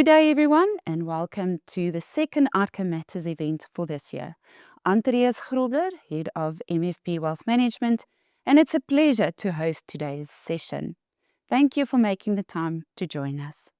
Good day, everyone, and welcome to the second Outcome Matters event for this year. I'm Therese Grobler, Head of MFP Wealth Management, and it's a pleasure to host today's session. Thank you for making the time to join us.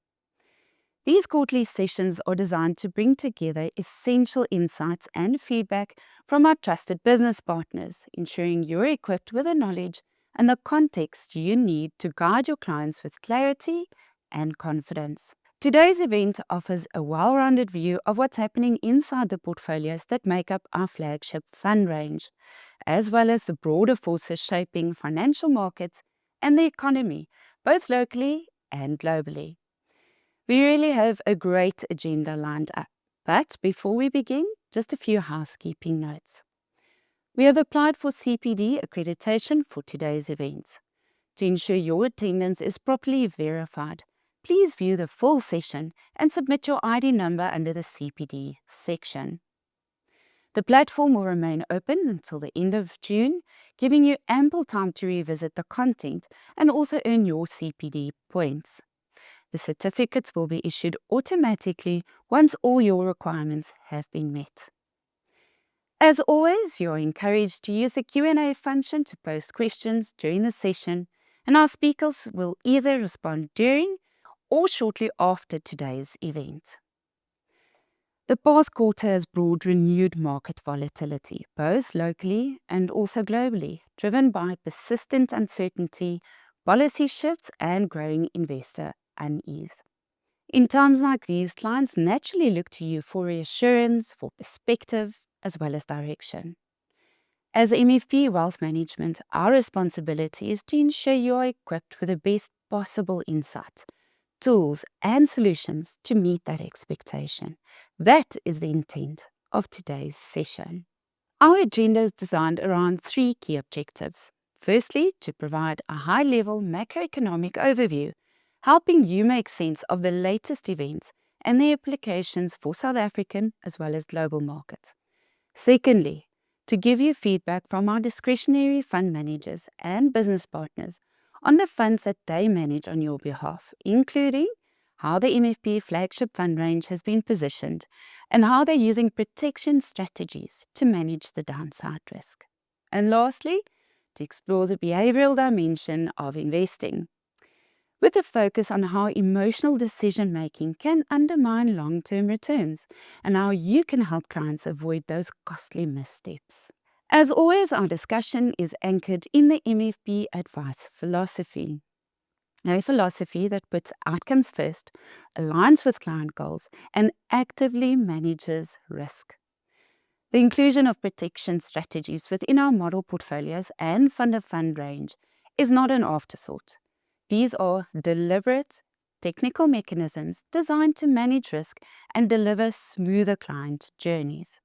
These quarterly sessions are designed to bring together essential insights and feedback from our trusted business partners, ensuring you're equipped with the knowledge and the context you need to guide your clients with clarity and confidence. Today's event offers a well-rounded view of what's happening inside the portfolios that make up our flagship fund range, as well as the broader forces shaping financial markets and the economy, both locally and globally. We really have a great agenda lined up, but before we begin, just a few housekeeping notes. We have applied for CPD accreditation for today's events. To ensure your attendance is properly verified, please view the full session and submit your ID number under the CPD section. The platform will remain open until the end of June, giving you ample time to revisit the content and also earn your CPD points. The certificates will be issued automatically once all your requirements have been met. As always, you are encouraged to use the Q&A function to post questions during the session, and our speakers will either respond during or shortly after today's event. The past quarter has brought renewed market volatility, both locally and also globally, driven by persistent uncertainty, policy shifts, and growing investor unease. In times like these, clients naturally look to you for reassurance, for perspective, as well as direction. As MFP Wealth Management, our responsibility is to ensure you are equipped with the best possible insights, tools, and solutions to meet that expectation. That is the intent of today's session. Our agenda is designed around three key objectives. Firstly, to provide a high-level macroeconomic overview, helping you make sense of the latest events and their implications for South African as well as global markets. Secondly, to give you feedback from our discretionary fund managers and business partners on the funds that they manage on your behalf, including how the MFP Flagship Fund Range has been positioned and how they're using protection strategies to manage the downside risk. And lastly, to explore the behavioural dimension of investing, with a focus on how emotional decision-making can undermine long-term returns and how you can help clients avoid those costly missteps. As always, our discussion is anchored in the MFP advice philosophy, a philosophy that puts outcomes first, aligns with client goals, and actively manages risk. The inclusion of protection strategies within our model portfolios and fund-of-fund range is not an afterthought. These are deliberate, technical mechanisms designed to manage risk and deliver smoother client journeys.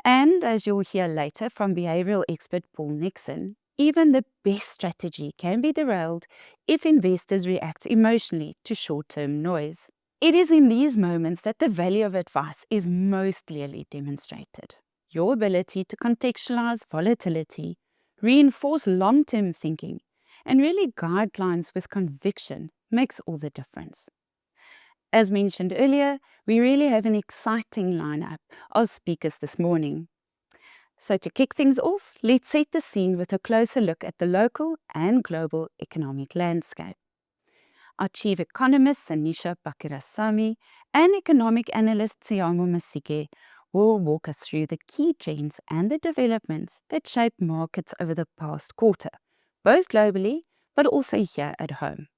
And as you'll hear later from behavioural expert Paul Nixon, even the best strategy can be derailed if investors react emotionally to short-term noise. It is in these moments that the value of advice is most clearly demonstrated. Your ability to contextualize volatility, reinforce long-term thinking, and really guide clients with conviction makes all the difference. As mentioned earlier, we really have an exciting lineup of speakers this morning. So to kick things off, let's set the scene with a closer look at the local and global economic landscape. Our Chief Economist, Sanisha Pakirasamy, and Economic Analyst, Tsiamo Masike, will walk us through the key trends and the developments that shaped markets over the past quarter, both globally, but also here at home.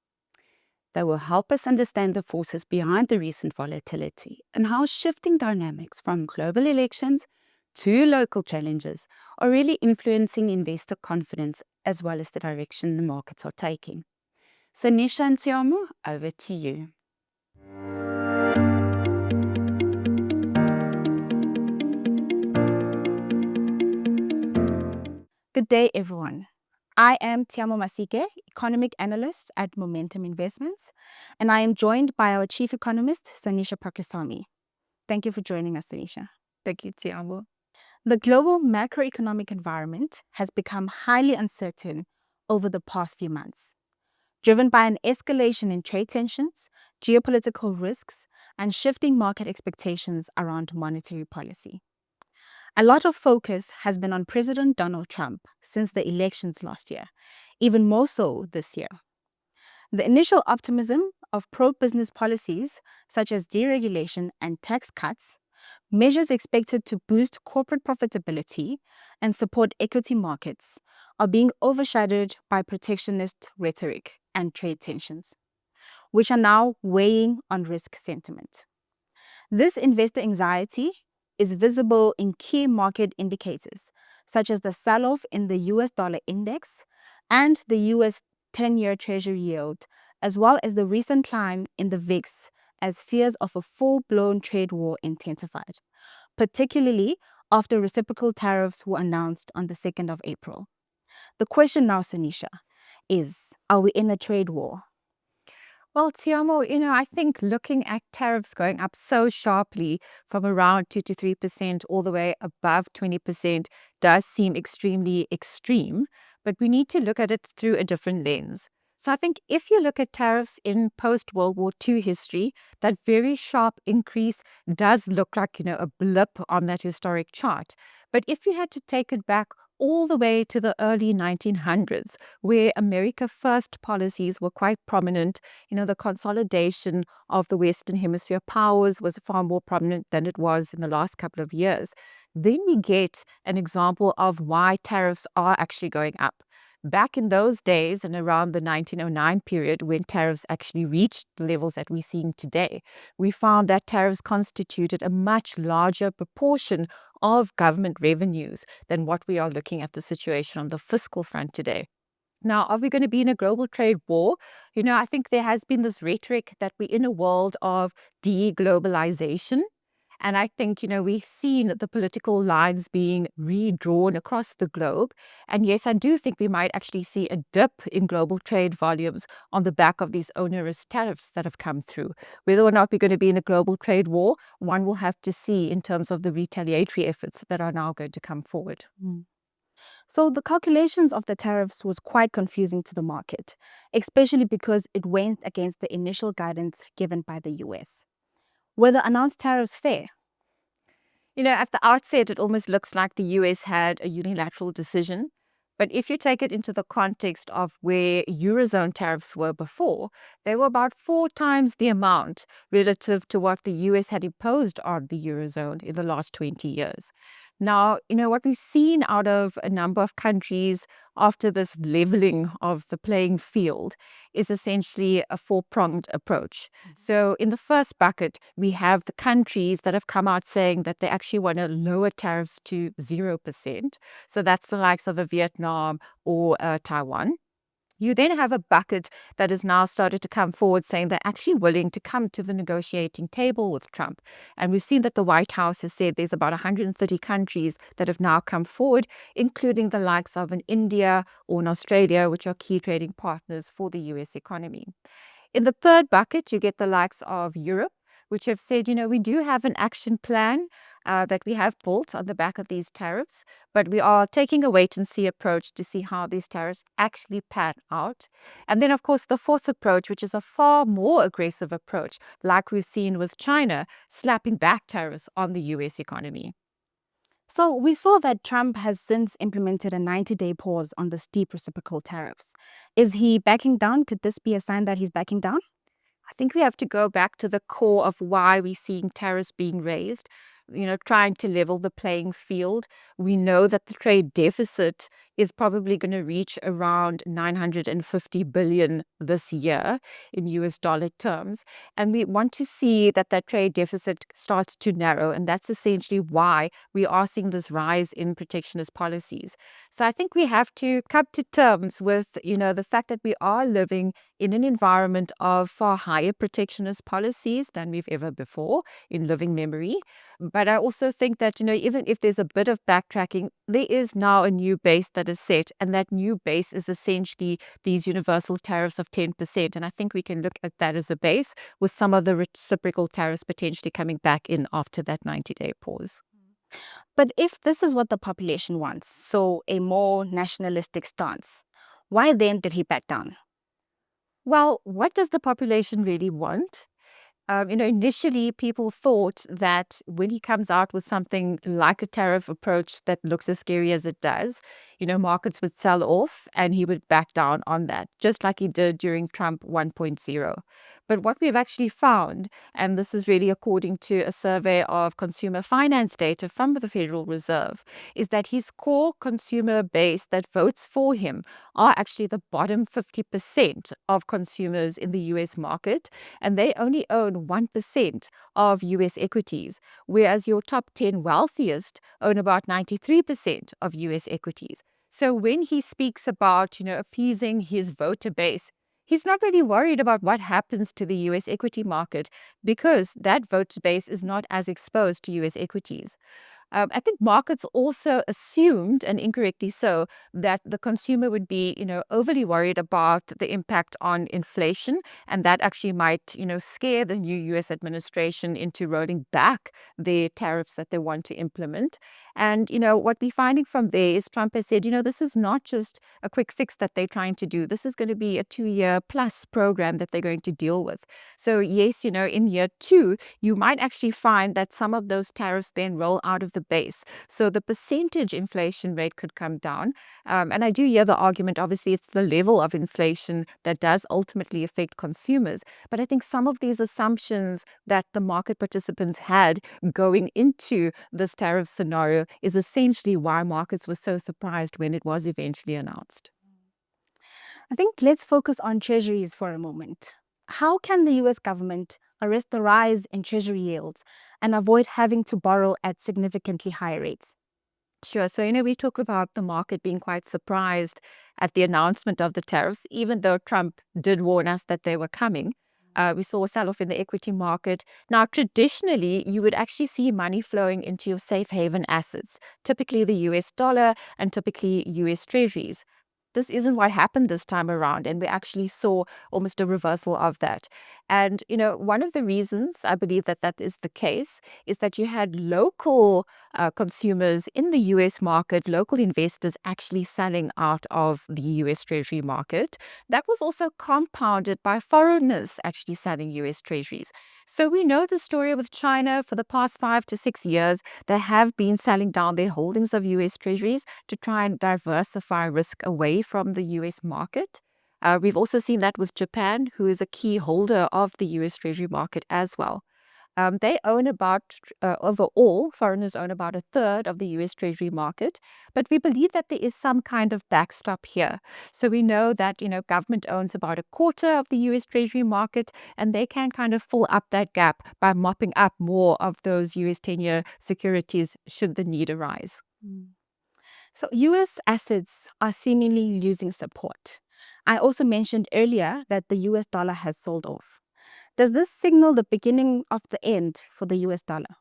They will help us understand the forces behind the recent volatility and how shifting dynamics from global elections to local challenges are really influencing investor confidence as well as the direction the markets are taking. Sanisha and Tsiamo, over to you. Good day, everyone. I am Tsiamo Masike, Economic Analyst at Momentum Investments, and I am joined by our Chief Economist, Sanisha Pakirasamy. Thank you for joining us, Sanisha. Thank you, Tsiamo. The global macroeconomic environment has become highly uncertain over the past few months, driven by an escalation in trade tensions, geopolitical risks, and shifting market expectations around monetary policy. A lot of focus has been on President Donald Trump since the elections last year, even more so this year. The initial optimism of pro-business policies such as deregulation and tax cuts, measures expected to boost corporate profitability and support equity markets, are being overshadowed by protectionist rhetoric and trade tensions, which are now weighing on risk sentiment. This investor anxiety is visible in key market indicators, such as the sell-off in the US dollar index and the US 10-year Treasury yield, as well as the recent climb in the VIX as fears of a full-blown trade war intensified, particularly after reciprocal tariffs were announced on the 2nd of April. The question now, Sanisha, is, are we in a trade war? Well, Tiamo, I think looking at tariffs going up so sharply from around 2 to 3% all the way above 20% does seem extremely extreme, but we need to look at it through a different lens. So I think if you look at tariffs in post-World War II history, that very sharp increase does look like, a blip on that historic chart. But if you had to take it back all the way to the early 1900s, where America First policies were quite prominent, the consolidation of the Western Hemisphere powers was far more prominent than it was in the last couple of years. Then we get an example of why tariffs are actually going up. Back in those days and around the 1909 period, when tariffs actually reached the levels that we're seeing today, we found that tariffs constituted a much larger proportion of government revenues than what we are looking at the situation on the fiscal front today. Now, are we going to be in a global trade war? I think there has been this rhetoric that we're in a world of deglobalization. And I think, we've seen the political lines being redrawn across the globe. And yes, I do think we might actually see a dip in global trade volumes on the back of these onerous tariffs that have come through. Whether or not we're going to be in a global trade war, one will have to see in terms of the retaliatory efforts that are now going to come forward. So the calculations of the tariffs was quite confusing to the market, especially because it went against the initial guidance given by the US. Were the announced tariffs fair? At the outset, it almost looks like the US had a unilateral decision. But if you take it into the context of where Eurozone tariffs were before, they were about 4 times the amount relative to what the US had imposed on the Eurozone in the last 20 years. Now, what we've seen out of a number of countries after this leveling of the playing field is essentially a 4-pronged approach. So in the first bucket, we have the countries that have come out saying that they actually want to lower tariffs to 0%. So that's the likes of a Vietnam or Taiwan. You then have a bucket that has now started to come forward saying they're actually willing to come to the negotiating table with Trump. And we've seen that the White House has said there's about 130 countries that have now come forward, including the likes of an India or an Australia, which are key trading partners for the US economy. In the third bucket, you get the likes of Europe, which have said, we do have an action plan that we have built on the back of these tariffs, but we are taking a wait-and-see approach to see how these tariffs actually pan out. And then, of course, the fourth approach, which is a far more aggressive approach, like we've seen with China, slapping back tariffs on the US economy. So we saw that Trump has since implemented a 90-day pause on the steep reciprocal tariffs. Is he backing down? Could this be a sign that he's backing down? I think we have to go back to the core of why we're seeing tariffs being raised, trying to level the playing field. We know that the trade deficit is probably going to reach around 950 billion this year in US dollar terms. And we want to see that trade deficit starts to narrow. And that's essentially why we are seeing this rise in protectionist policies. So I think we have to come to terms with, the fact that we are living in an environment of far higher protectionist policies than we've ever before in living memory. But I also think that, even if there's a bit of backtracking, there is now a new base that is set. And that new base is essentially these universal tariffs of 10%. And I think we can look at that as a base with some of the reciprocal tariffs potentially coming back in after that 90-day pause. But if this is what the population wants, so a more nationalistic stance, why then did he back down? Well, what does the population really want? Initially people thought that when he comes out with something like a tariff approach that looks as scary as it does, markets would sell off and he would back down on that, just like he did during Trump 1.0. But what we've actually found, and this is really according to a survey of consumer finance data from the Federal Reserve, is that his core consumer base that votes for him are actually the bottom 50% of consumers in the US market, and they only own 1% of US equities, whereas your top 10 wealthiest own about 93% of US equities. So when he speaks about, appeasing his voter base, he's not really worried about what happens to the US equity market because that voter base is not as exposed to US equities. I think markets also assumed, and incorrectly so, that the consumer would be, overly worried about the impact on inflation, and that actually might, scare the new U.S. administration into rolling back the tariffs that they want to implement. And, what we're finding from there is Trump has said, this is not just a quick fix that they're trying to do. This is going to be a 2-year plus program that they're going to deal with. So yes, in year 2, you might actually find that some of those tariffs then roll out of the base. So the percentage inflation rate could come down. And I do hear the argument, obviously, it's the level of inflation that does ultimately affect consumers. But I think some of these assumptions that the market participants had going into this tariff scenario is essentially why markets were so surprised when it was eventually announced. I think let's focus on treasuries for a moment. How can the US government arrest the rise in treasury yields and avoid having to borrow at significantly higher rates? Sure. So, we talk about the market being quite surprised at the announcement of the tariffs, even though Trump did warn us that they were coming. We saw a sell-off in the equity market. Now, traditionally, you would actually see money flowing into your safe haven assets, typically the US dollar and typically US treasuries. This isn't what happened this time around, and we actually saw almost a reversal of that. And, one of the reasons I believe that that is the case is that you had local consumers in the US market, local investors actually selling out of the US Treasury market. That was also compounded by foreigners actually selling US Treasuries. So we know the story with China for the past 5 to 6 years. They have been selling down their holdings of US Treasuries to try and diversify risk away from the US market. We've also seen that with Japan, who is a key holder of the US Treasury market as well. They own about, overall, foreigners own about a third of the US Treasury market, but we believe that there is some kind of backstop here. So we know that, government owns about a quarter of the US Treasury market, and they can kind of fill up that gap by mopping up more of those US 10-year securities should the need arise. So US assets are seemingly losing support. I also mentioned earlier that the US dollar has sold off. Does this signal the beginning of the end for the US dollar?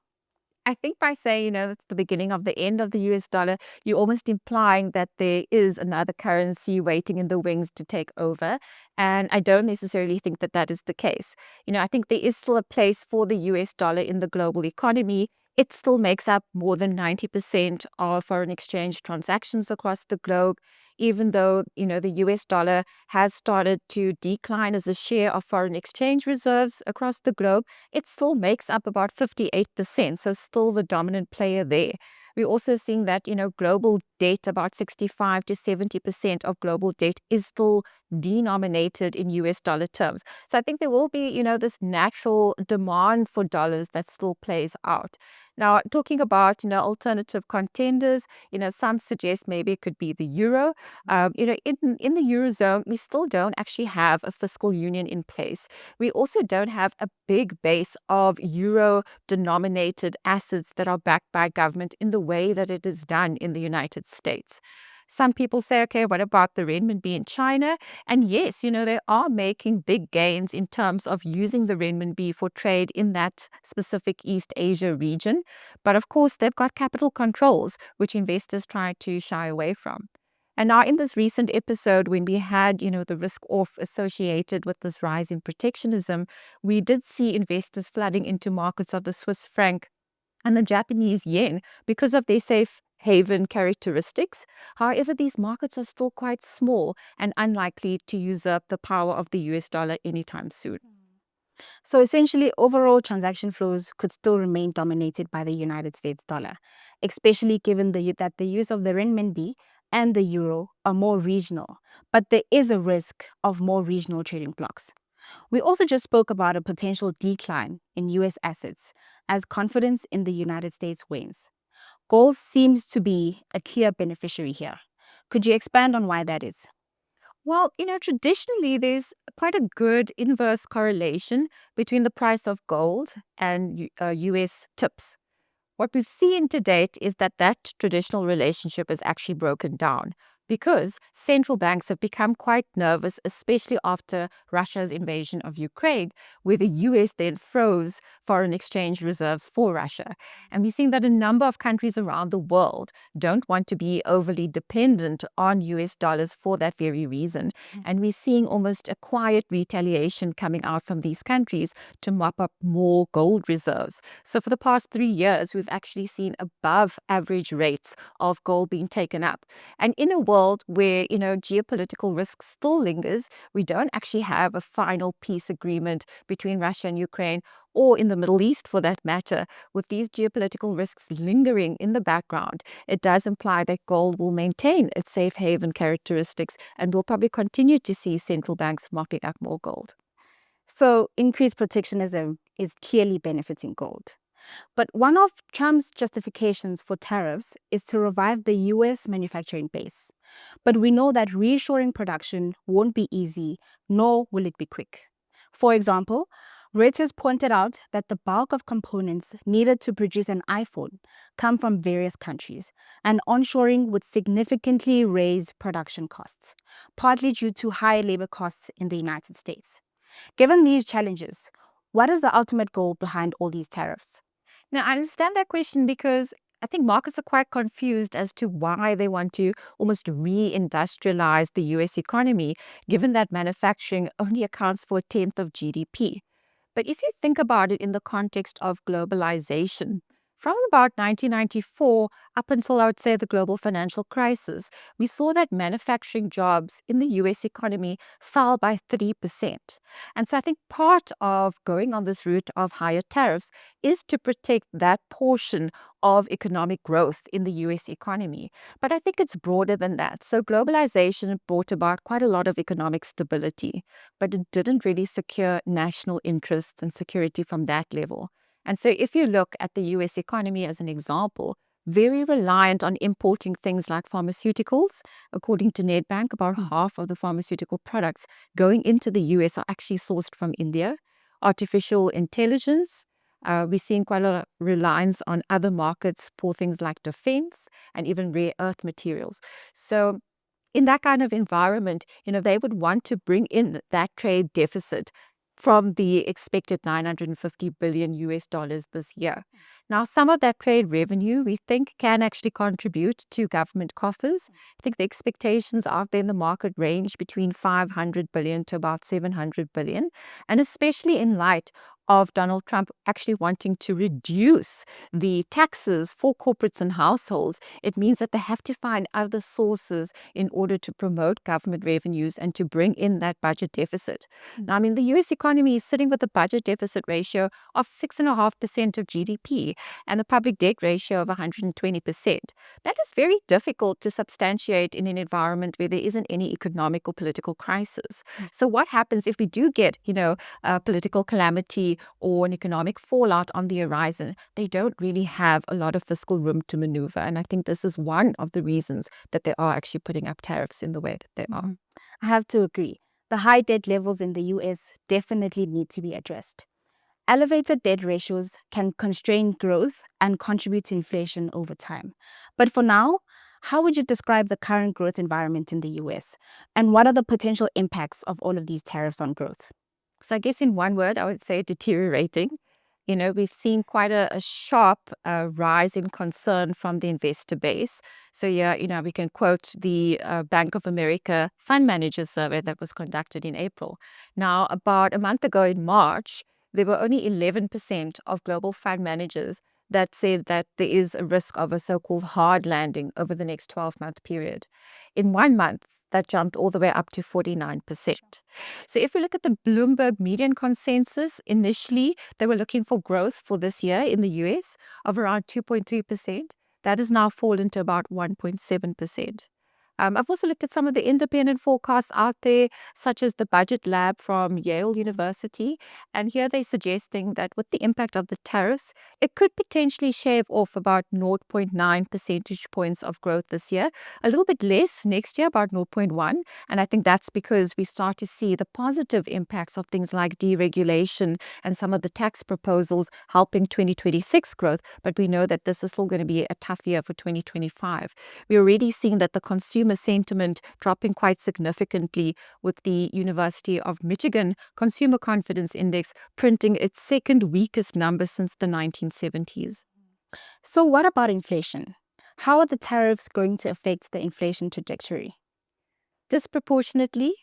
I think by saying, it's the beginning of the end of the US dollar, you're almost implying that there is another currency waiting in the wings to take over. And I don't necessarily think that that is the case. I think there is still a place for the US dollar in the global economy. It still makes up more than 90% of foreign exchange transactions across the globe, even though, the US dollar has started to decline as a share of foreign exchange reserves across the globe. It still makes up about 58%, so still the dominant player there. We're also seeing that, global debt, about 65 to 70% of global debt is still denominated in US dollar terms. So I think there will be, this natural demand for dollars that still plays out. Now, talking about, alternative contenders, some suggest maybe it could be the euro. In the Eurozone, we still don't actually have a fiscal union in place. We also don't have a big base of euro-denominated assets that are backed by government in the way that it is done in the United States. Some people say, okay, what about the renminbi in China? And yes, they are making big gains in terms of using the renminbi for trade in that specific East Asia region. But of course, they've got capital controls, which investors try to shy away from. And now in this recent episode, when we had, the risk off associated with this rise in protectionism, we did see investors flooding into markets of the Swiss franc and the Japanese yen because of their safe haven characteristics. However, these markets are still quite small and unlikely to usurp the power of the US dollar anytime soon. So essentially, overall transaction flows could still remain dominated by the United States dollar, especially given that the use of the renminbi and the euro are more regional. But there is a risk of more regional trading blocks. We also just spoke about a potential decline in US assets as confidence in the United States wanes. Gold seems to be a clear beneficiary here. Could you expand on why that is? Well, traditionally, there's quite a good inverse correlation between the price of gold and US tips. What we've seen to date is that traditional relationship is actually broken down because central banks have become quite nervous, especially after Russia's invasion of Ukraine, where the US then froze foreign exchange reserves for Russia. And we're seeing that a number of countries around the world don't want to be overly dependent on US dollars for that very reason. And we're seeing almost a quiet retaliation coming out from these countries to mop up more gold reserves. So for the past 3 years, we've actually seen above average rates of gold being taken up. And in a world where, geopolitical risk still lingers, we don't actually have a final peace agreement between Russia and Ukraine, or in the Middle East for that matter. With these geopolitical risks lingering in the background, it does imply that gold will maintain its safe haven characteristics, and we'll probably continue to see central banks mopping up more gold. So, increased protectionism is clearly benefiting gold. But one of Trump's justifications for tariffs is to revive the US manufacturing base. But we know that reshoring production won't be easy, nor will it be quick. For example, Reuters pointed out that the bulk of components needed to produce an iPhone come from various countries, and onshoring would significantly raise production costs, partly due to high labor costs in the United States. Given these challenges, what is the ultimate goal behind all these tariffs? Now, I understand that question because I think markets are quite confused as to why they want to almost re-industrialize the US economy, given that manufacturing only accounts for a tenth of GDP. But if you think about it in the context of globalization, from about 1994 up until I would say the global financial crisis, we saw that manufacturing jobs in the US economy fell by 3%. And so I think part of going on this route of higher tariffs is to protect that portion of economic growth in the US economy. But I think it's broader than that. So globalization brought about quite a lot of economic stability, but it didn't really secure national interests and security from that level. And so if you look at the US economy as an example, very reliant on importing things like pharmaceuticals. According to Nedbank, about half of the pharmaceutical products going into the US are actually sourced from India. Artificial intelligence, we're seeing quite a lot of reliance on other markets for things like defense and even rare earth materials. So in that kind of environment, they would want to bring in that trade deficit from the expected 950 billion US dollars this year. Now, some of that trade revenue we think can actually contribute to government coffers. I think the expectations out there in the market range between 500 billion to about 700 billion, and especially in light of Donald Trump actually wanting to reduce the taxes for corporates and households, it means that they have to find other sources in order to promote government revenues and to bring in that budget deficit. Now, I mean, the US economy is sitting with a budget deficit ratio of 6.5% of GDP and a public debt ratio of 120%. That is very difficult to substantiate in an environment where there isn't any economic or political crisis. So what happens if we do get, a political calamity or an economic fallout on the horizon? They don't really have a lot of fiscal room to maneuver. And I think this is one of the reasons that they are actually putting up tariffs in the way that they are. I have to agree. The high debt levels in the US definitely need to be addressed. Elevated debt ratios can constrain growth and contribute to inflation over time. But for now, how would you describe the current growth environment in the US? And what are the potential impacts of all of these tariffs on growth? So I guess in one word, I would say deteriorating. We've seen quite a sharp rise in concern from the investor base. So yeah, we can quote the Bank of America Fund Managers Survey that was conducted in April. Now, about a month ago in March, there were only 11% of global fund managers that said that there is a risk of a so-called hard landing over the next 12-month period. In 1 month, that jumped all the way up to 49%. So if we look at the Bloomberg median consensus, initially they were looking for growth for this year in the US of around 2.3%. That has now fallen to about 1.7%. I've also looked at some of the independent forecasts out there, such as the Budget Lab from Yale University. And here they're suggesting that with the impact of the tariffs, it could potentially shave off about 0.9 percentage points of growth this year, a little bit less next year, about 0.1. And I think that's because we start to see the positive impacts of things like deregulation and some of the tax proposals helping 2026 growth. But we know that this is still going to be a tough year for 2025. We're already seeing that the consumer sentiment dropping quite significantly, with the University of Michigan Consumer Confidence Index printing its second weakest number since the 1970s. So what about inflation? How are the tariffs going to affect the inflation trajectory? Disproportionately.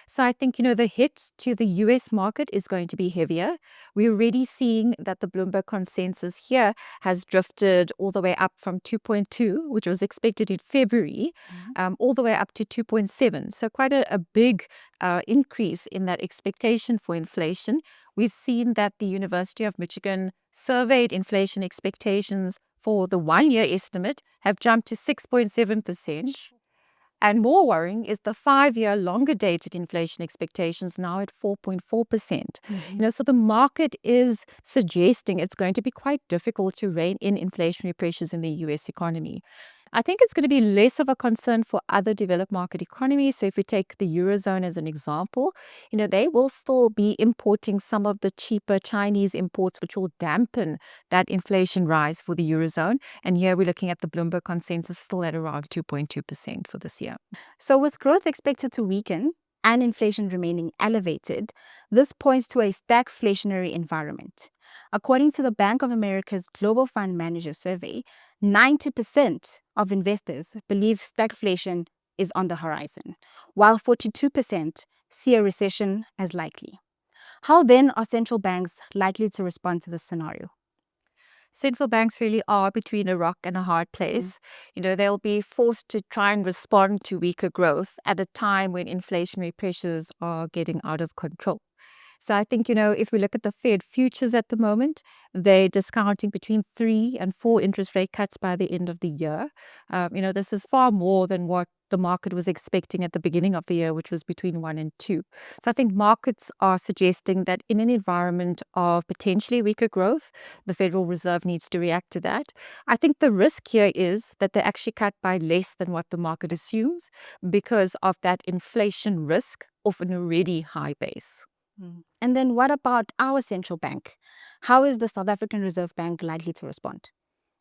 So I think, the hit to the US market is going to be heavier. We're already seeing that the Bloomberg consensus here has drifted all the way up from 2.2, which was expected in February, all the way up to 2.7. So quite a big increase in that expectation for inflation. We've seen that the University of Michigan surveyed inflation expectations for the one-year estimate have jumped to 6.7%. And more worrying is the 5-year longer dated inflation expectations now at 4.4%. So the market is suggesting it's going to be quite difficult to rein in inflationary pressures in the US economy. I think it's going to be less of a concern for other developed market economies. So if we take the Eurozone as an example, they will still be importing some of the cheaper Chinese imports, which will dampen that inflation rise for the Eurozone. And here we're looking at the Bloomberg consensus still at around 2.2% for this year. So with growth expected to weaken and inflation remaining elevated, this points to a stagflationary environment. According to the Bank of America's Global Fund Manager Survey, 90% of investors believe stagflation is on the horizon, while 42% see a recession as likely. How then are central banks likely to respond to this scenario? Central banks really are between a rock and a hard place. They'll be forced to try and respond to weaker growth at a time when inflationary pressures are getting out of control. So I think, if we look at the Fed futures at the moment, they're discounting between 3 and 4 interest rate cuts by the end of the year. This is far more than what the market was expecting at the beginning of the year, which was between 1 and 2. So I think markets are suggesting that in an environment of potentially weaker growth, the Federal Reserve needs to react to that. I think the risk here is that they actually cut by less than what the market assumes because of that inflation risk of an already high base. And then what about our central bank? How is the South African Reserve Bank likely to respond?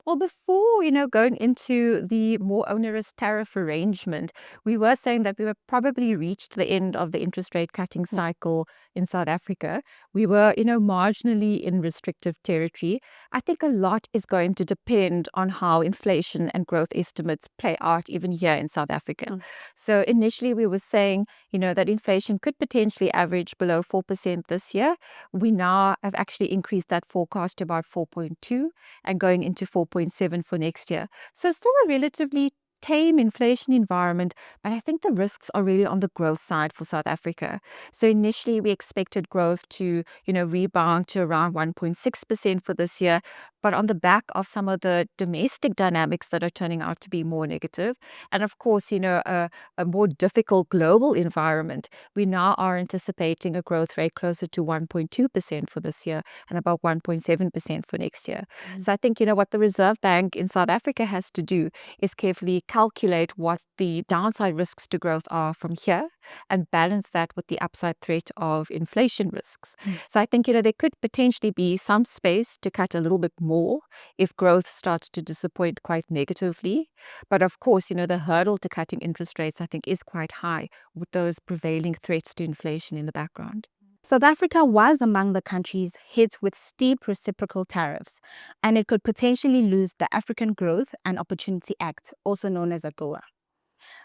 Well, before, going into the more onerous tariff arrangement, we were saying that we were probably reached the end of the interest rate cutting cycle in South Africa. We were, marginally in restrictive territory. I think a lot is going to depend on how inflation and growth estimates play out even here in South Africa. So initially we were saying, that inflation could potentially average below 4% this year. We now have actually increased that forecast to about 4.2 and going into 4.7 for next year. So still a relatively tame inflation environment, but I think the risks are really on the growth side for South Africa. So initially we expected growth to, rebound to around 1.6% for this year, but on the back of some of the domestic dynamics that are turning out to be more negative, and of course, a more difficult global environment, we now are anticipating a growth rate closer to 1.2% for this year and about 1.7% for next year. So I think, what the Reserve Bank in South Africa has to do is carefully calculate what the downside risks to growth are from here and balance that with the upside threat of inflation risks. So I think, there could potentially be some space to cut a little bit more if growth starts to disappoint quite negatively. But of course, the hurdle to cutting interest rates, I think, is quite high with those prevailing threats to inflation in the background. South Africa was among the countries hit with steep reciprocal tariffs, and it could potentially lose the African Growth and Opportunity Act, also known as AGOA.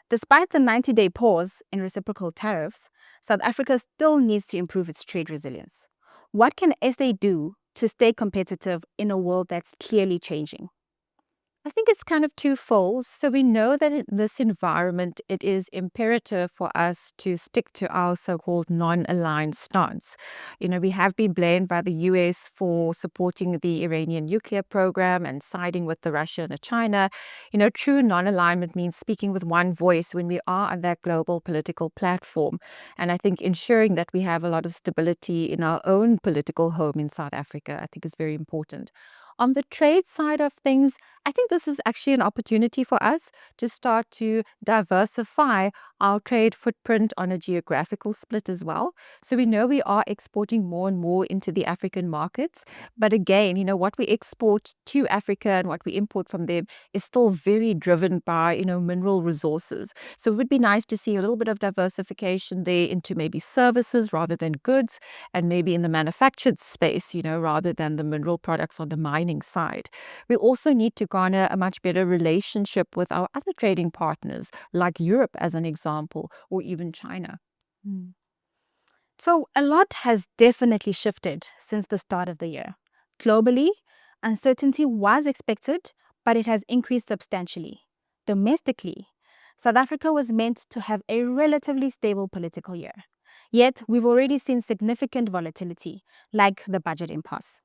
Despite the 90-day pause in reciprocal tariffs, South Africa still needs to improve its trade resilience. What can SA do to stay competitive in a world that's clearly changing? I think it's kind of twofold. So we know that in this environment, it is imperative for us to stick to our so-called non-aligned stance. We have been blamed by the US for supporting the Iranian nuclear program and siding with the Russia and the China. True non-alignment means speaking with one voice when we are on that global political platform. And I think ensuring that we have a lot of stability in our own political home in South Africa, I think is very important. On the trade side of things, I think this is actually an opportunity for us to start to diversify our trade footprint on a geographical split as well. So we know we are exporting more and more into the African markets. But again, what we export to Africa and what we import from them is still very driven by, mineral resources. So it would be nice to see a little bit of diversification there into maybe services rather than goods, and maybe in the manufactured space, rather than the mineral products on the mining side. We also need to garner a much better relationship with our other trading partners, like Europe as an example, or even China. Mm. So a lot has definitely shifted since the start of the year. Globally, uncertainty was expected, but it has increased substantially. Domestically, South Africa was meant to have a relatively stable political year. Yet, we've already seen significant volatility, like the budget impasse,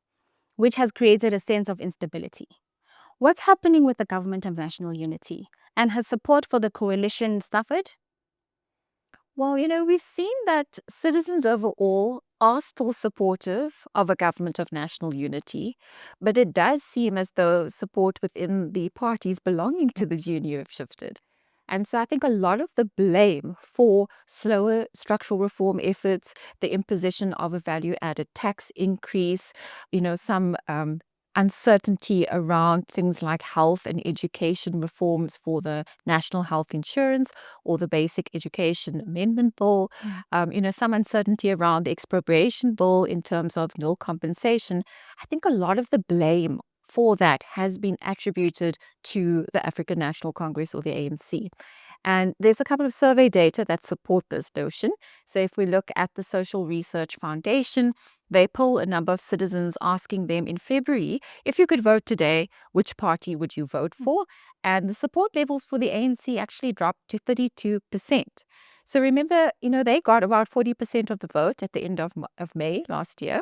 which has created a sense of instability. What's happening with the Government of National Unity? And has support for the coalition suffered? Well, we've seen that citizens overall are still supportive of a government of national unity, but it does seem as though support within the parties belonging to the GNU have shifted. And so I think a lot of the blame for slower structural reform efforts, the imposition of a value added tax increase, some uncertainty around things like health and education reforms for the national health insurance or the Basic Education Amendment Bill, some uncertainty around the expropriation bill in terms of nil compensation. I think a lot of the blame for that has been attributed to the African National Congress, or the ANC. And there's a couple of survey data that support this notion. So if we look at the Social Research Foundation, they poll a number of citizens asking them in February, if you could vote today, which party would you vote for? And the support levels for the ANC actually dropped to 32%. So remember, they got about 40% of the vote at the end of May last year.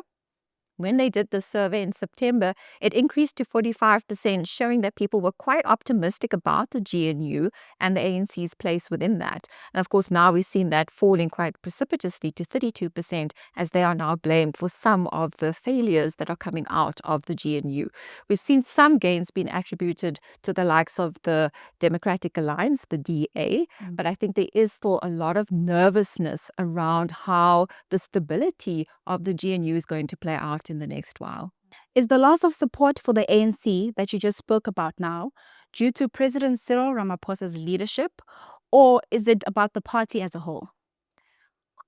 When they did the survey in September, it increased to 45%, showing that people were quite optimistic about the GNU and the ANC's place within that. And of course, now we've seen that falling quite precipitously to 32%, as they are now blamed for some of the failures that are coming out of the GNU. We've seen some gains being attributed to the likes of the Democratic Alliance, the DA, but I think there is still a lot of nervousness around how the stability of the GNU is going to play out in the next while. Is the loss of support for the ANC that you just spoke about now due to President Cyril Ramaphosa's leadership, or is it about the party as a whole?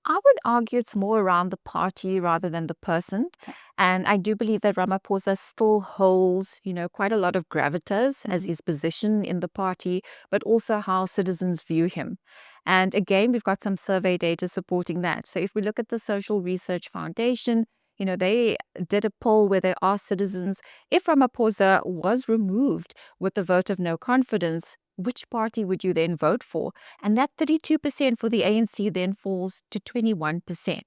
I would argue it's more around the party rather than the person. And I do believe that Ramaphosa still holds, quite a lot of gravitas as his position in the party, but also how citizens view him. And again, we've got some survey data supporting that. So if we look at the Social Research Foundation, they did a poll where they asked citizens, if Ramaphosa was removed with the vote of no confidence, which party would you then vote for? And that 32% for the ANC then falls to 21%.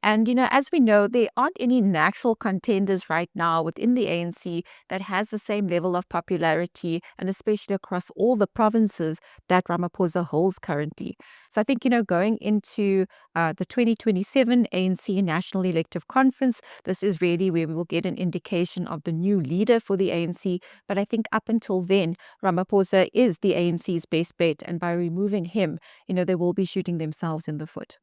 And, as we know, there aren't any natural contenders right now within the ANC that has the same level of popularity, and especially across all the provinces that Ramaphosa holds currently. So I think, going into the 2027 ANC National Elective Conference, this is really where we will get an indication of the new leader for the ANC. But I think up until then, Ramaphosa is the ANC's best bet, and by removing him, they will be shooting themselves in the foot.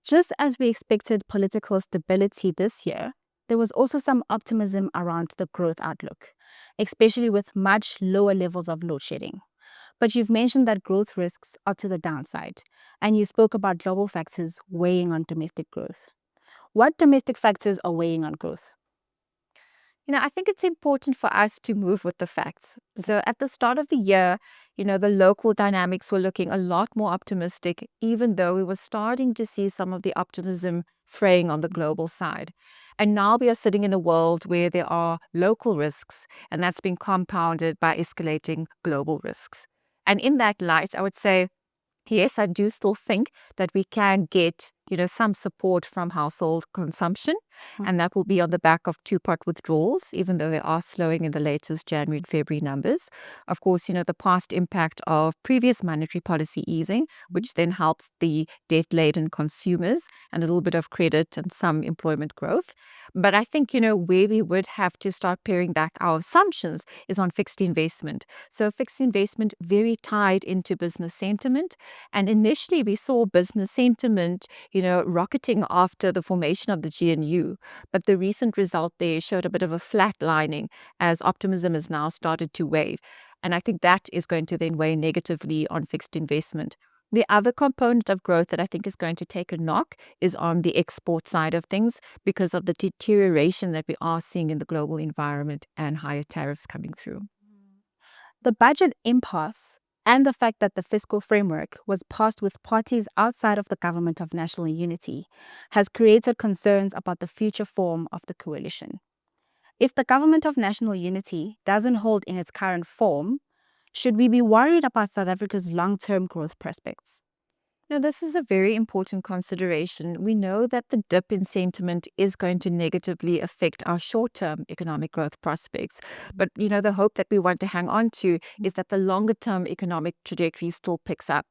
Just as we expected political stability this year, there was also some optimism around the growth outlook, especially with much lower levels of load shedding. But you've mentioned that growth risks are to the downside, and you spoke about global factors weighing on domestic growth. What domestic factors are weighing on growth? I think it's important for us to move with the facts. So at the start of the year, the local dynamics were looking a lot more optimistic, even though we were starting to see some of the optimism fraying on the global side. And now we are sitting in a world where there are local risks, and that's been compounded by escalating global risks. And in that light, I would say, yes, I do still think that we can get, some support from household consumption, and that will be on the back of two-pot withdrawals, even though they are slowing in the latest January and February numbers. Of course, the past impact of previous monetary policy easing, which then helps the debt-laden consumers and a little bit of credit and some employment growth. But I think, where we would have to start paring back our assumptions is on fixed investment. So fixed investment very tied into business sentiment. And initially we saw business sentiment, rocketing after the formation of the GNU. But the recent result there showed a bit of a flatlining as optimism has now started to wane. And I think that is going to then weigh negatively on fixed investment. The other component of growth that I think is going to take a knock is on the export side of things because of the deterioration that we are seeing in the global environment and higher tariffs coming through. The budget impasse and the fact that the fiscal framework was passed with parties outside of the Government of National Unity has created concerns about the future form of the coalition. If the Government of National Unity doesn't hold in its current form, should we be worried about South Africa's long-term growth prospects? Now, this is a very important consideration. We know that the dip in sentiment is going to negatively affect our short-term economic growth prospects. But, the hope that we want to hang on to is that the longer-term economic trajectory still picks up.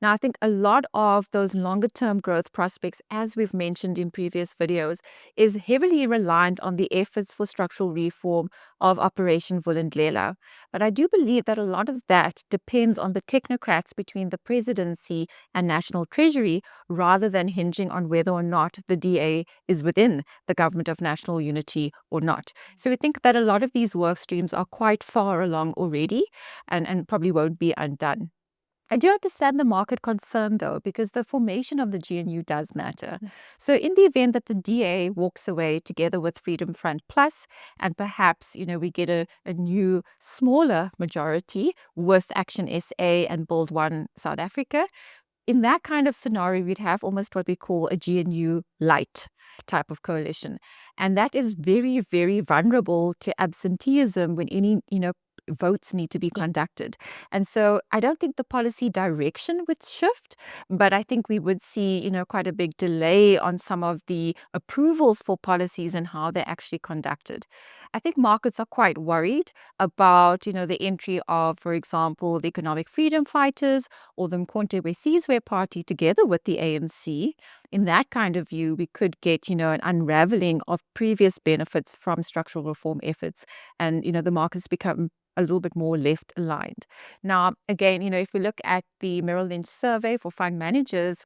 Now, I think a lot of those longer-term growth prospects, as we've mentioned in previous videos, is heavily reliant on the efforts for structural reform of Operation Vulindlela. But I do believe that a lot of that depends on the technocrats between the presidency and National Treasury, rather than hinging on whether or not the DA is within the Government of National Unity or not. So we think that a lot of these work streams are quite far along already and probably won't be undone. I do understand the market concern, though, because the formation of the GNU does matter. So in the event that the DA walks away together with Freedom Front Plus, and perhaps, we get a new, smaller majority with Action SA and Build One South Africa, in that kind of scenario, we'd have almost what we call a GNU light type of coalition. And that is very, very vulnerable to absenteeism when any, votes need to be conducted. And so I don't think the policy direction would shift, but I think we would see, quite a big delay on some of the approvals for policies and how they're actually conducted. I think markets are quite worried about, the entry of, for example, the economic freedom fighters or the Mkhonto Wesizwe party together with the ANC. In that kind of view, we could get, an unraveling of previous benefits from structural reform efforts, and, the markets become a little bit more left aligned. Now, again, if we look at the Merrill Lynch survey for fund managers,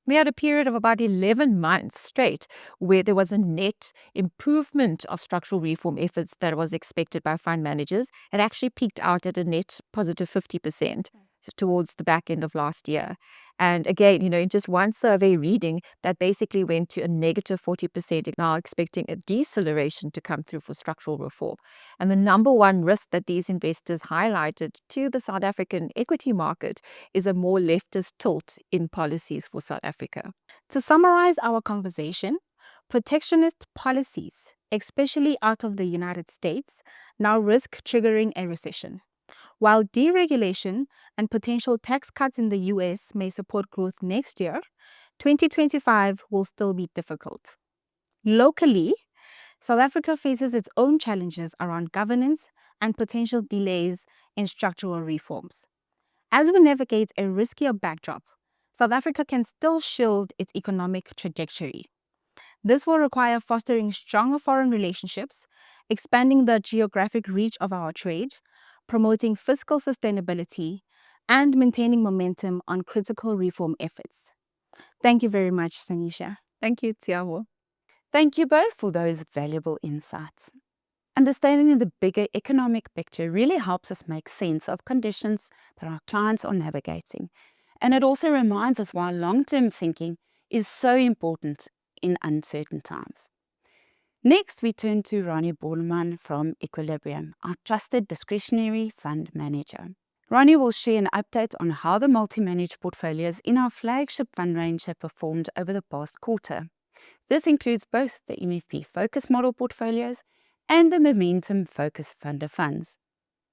we had a period of about 11 months straight where there was a net improvement of structural reform efforts that was expected by fund managers. It actually peaked out at a net positive 50% towards the back end of last year. And again, in just one survey reading, that basically went to a negative 40%, now expecting a deceleration to come through for structural reform. And the number one risk that these investors highlighted to the South African equity market is a more leftist tilt in policies for South Africa. To summarize our conversation, protectionist policies, especially out of the United States, now risk triggering a recession. While deregulation and potential tax cuts in the US may support growth next year, 2025 will still be difficult. Locally, South Africa faces its own challenges around governance and potential delays in structural reforms. As we navigate a riskier backdrop, South Africa can still shield its economic trajectory. This will require fostering stronger foreign relationships, expanding the geographic reach of our trade, promoting fiscal sustainability, and maintaining momentum on critical reform efforts. Thank you very much, Sanisha. Thank you, Tiamo. Thank you both for those valuable insights. Understanding the bigger economic picture really helps us make sense of conditions that our clients are navigating. And it also reminds us why long-term thinking is so important in uncertain times. Next, we turn to Ronnie Borneman from Equilibrium, our trusted discretionary fund manager. Ronnie will share an update on how the multi-managed portfolios in our flagship fund range have performed over the past quarter. This includes both the MFP Focus Model portfolios and the Momentum Focus Fund of Funds.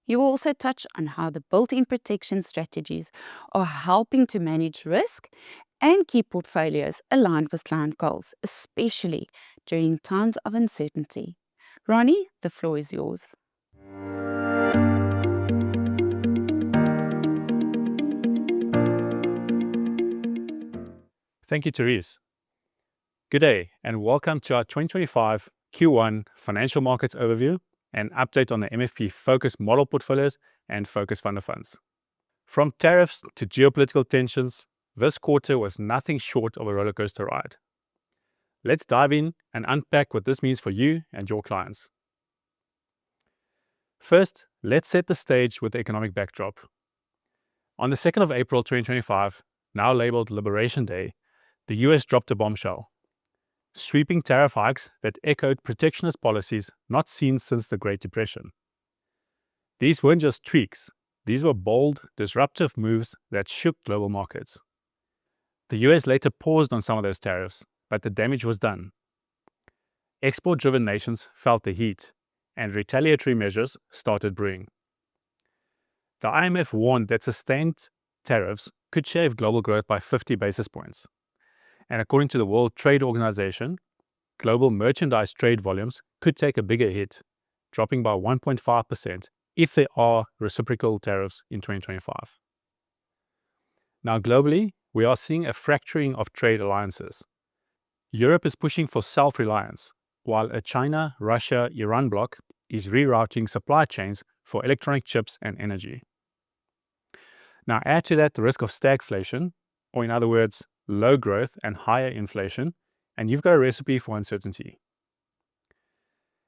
You will also touch on how the built-in protection strategies are helping to manage risk and keep portfolios aligned with client goals, especially during times of uncertainty. Ronnie, the floor is yours. Thank you, Therese. Good day, and welcome to our 2025 Q1 Financial Markets Overview and update on the MFP Focus Model portfolios and Focus Fund of Funds. From tariffs to geopolitical tensions, this quarter was nothing short of a rollercoaster ride. Let's dive in and unpack what this means for you and your clients. First, let's set the stage with the economic backdrop. On the 2nd of April 2025, now labeled Liberation Day, the US dropped a bombshell, sweeping tariff hikes that echoed protectionist policies not seen since the Great Depression. These weren't just tweaks, these were bold, disruptive moves that shook global markets. The US later paused on some of those tariffs, but the damage was done. Export-driven nations felt the heat, and retaliatory measures started brewing. The IMF warned that sustained tariffs could shave global growth by 50 basis points. And according to the World Trade Organization, global merchandise trade volumes could take a bigger hit, dropping by 1.5% if there are reciprocal tariffs in 2025. Now, globally, we are seeing a fracturing of trade alliances. Europe is pushing for self-reliance, while a China, Russia, Iran bloc is rerouting supply chains for electronic chips and energy. Now, add to that the risk of stagflation, or in other words, low growth and higher inflation, and you've got a recipe for uncertainty.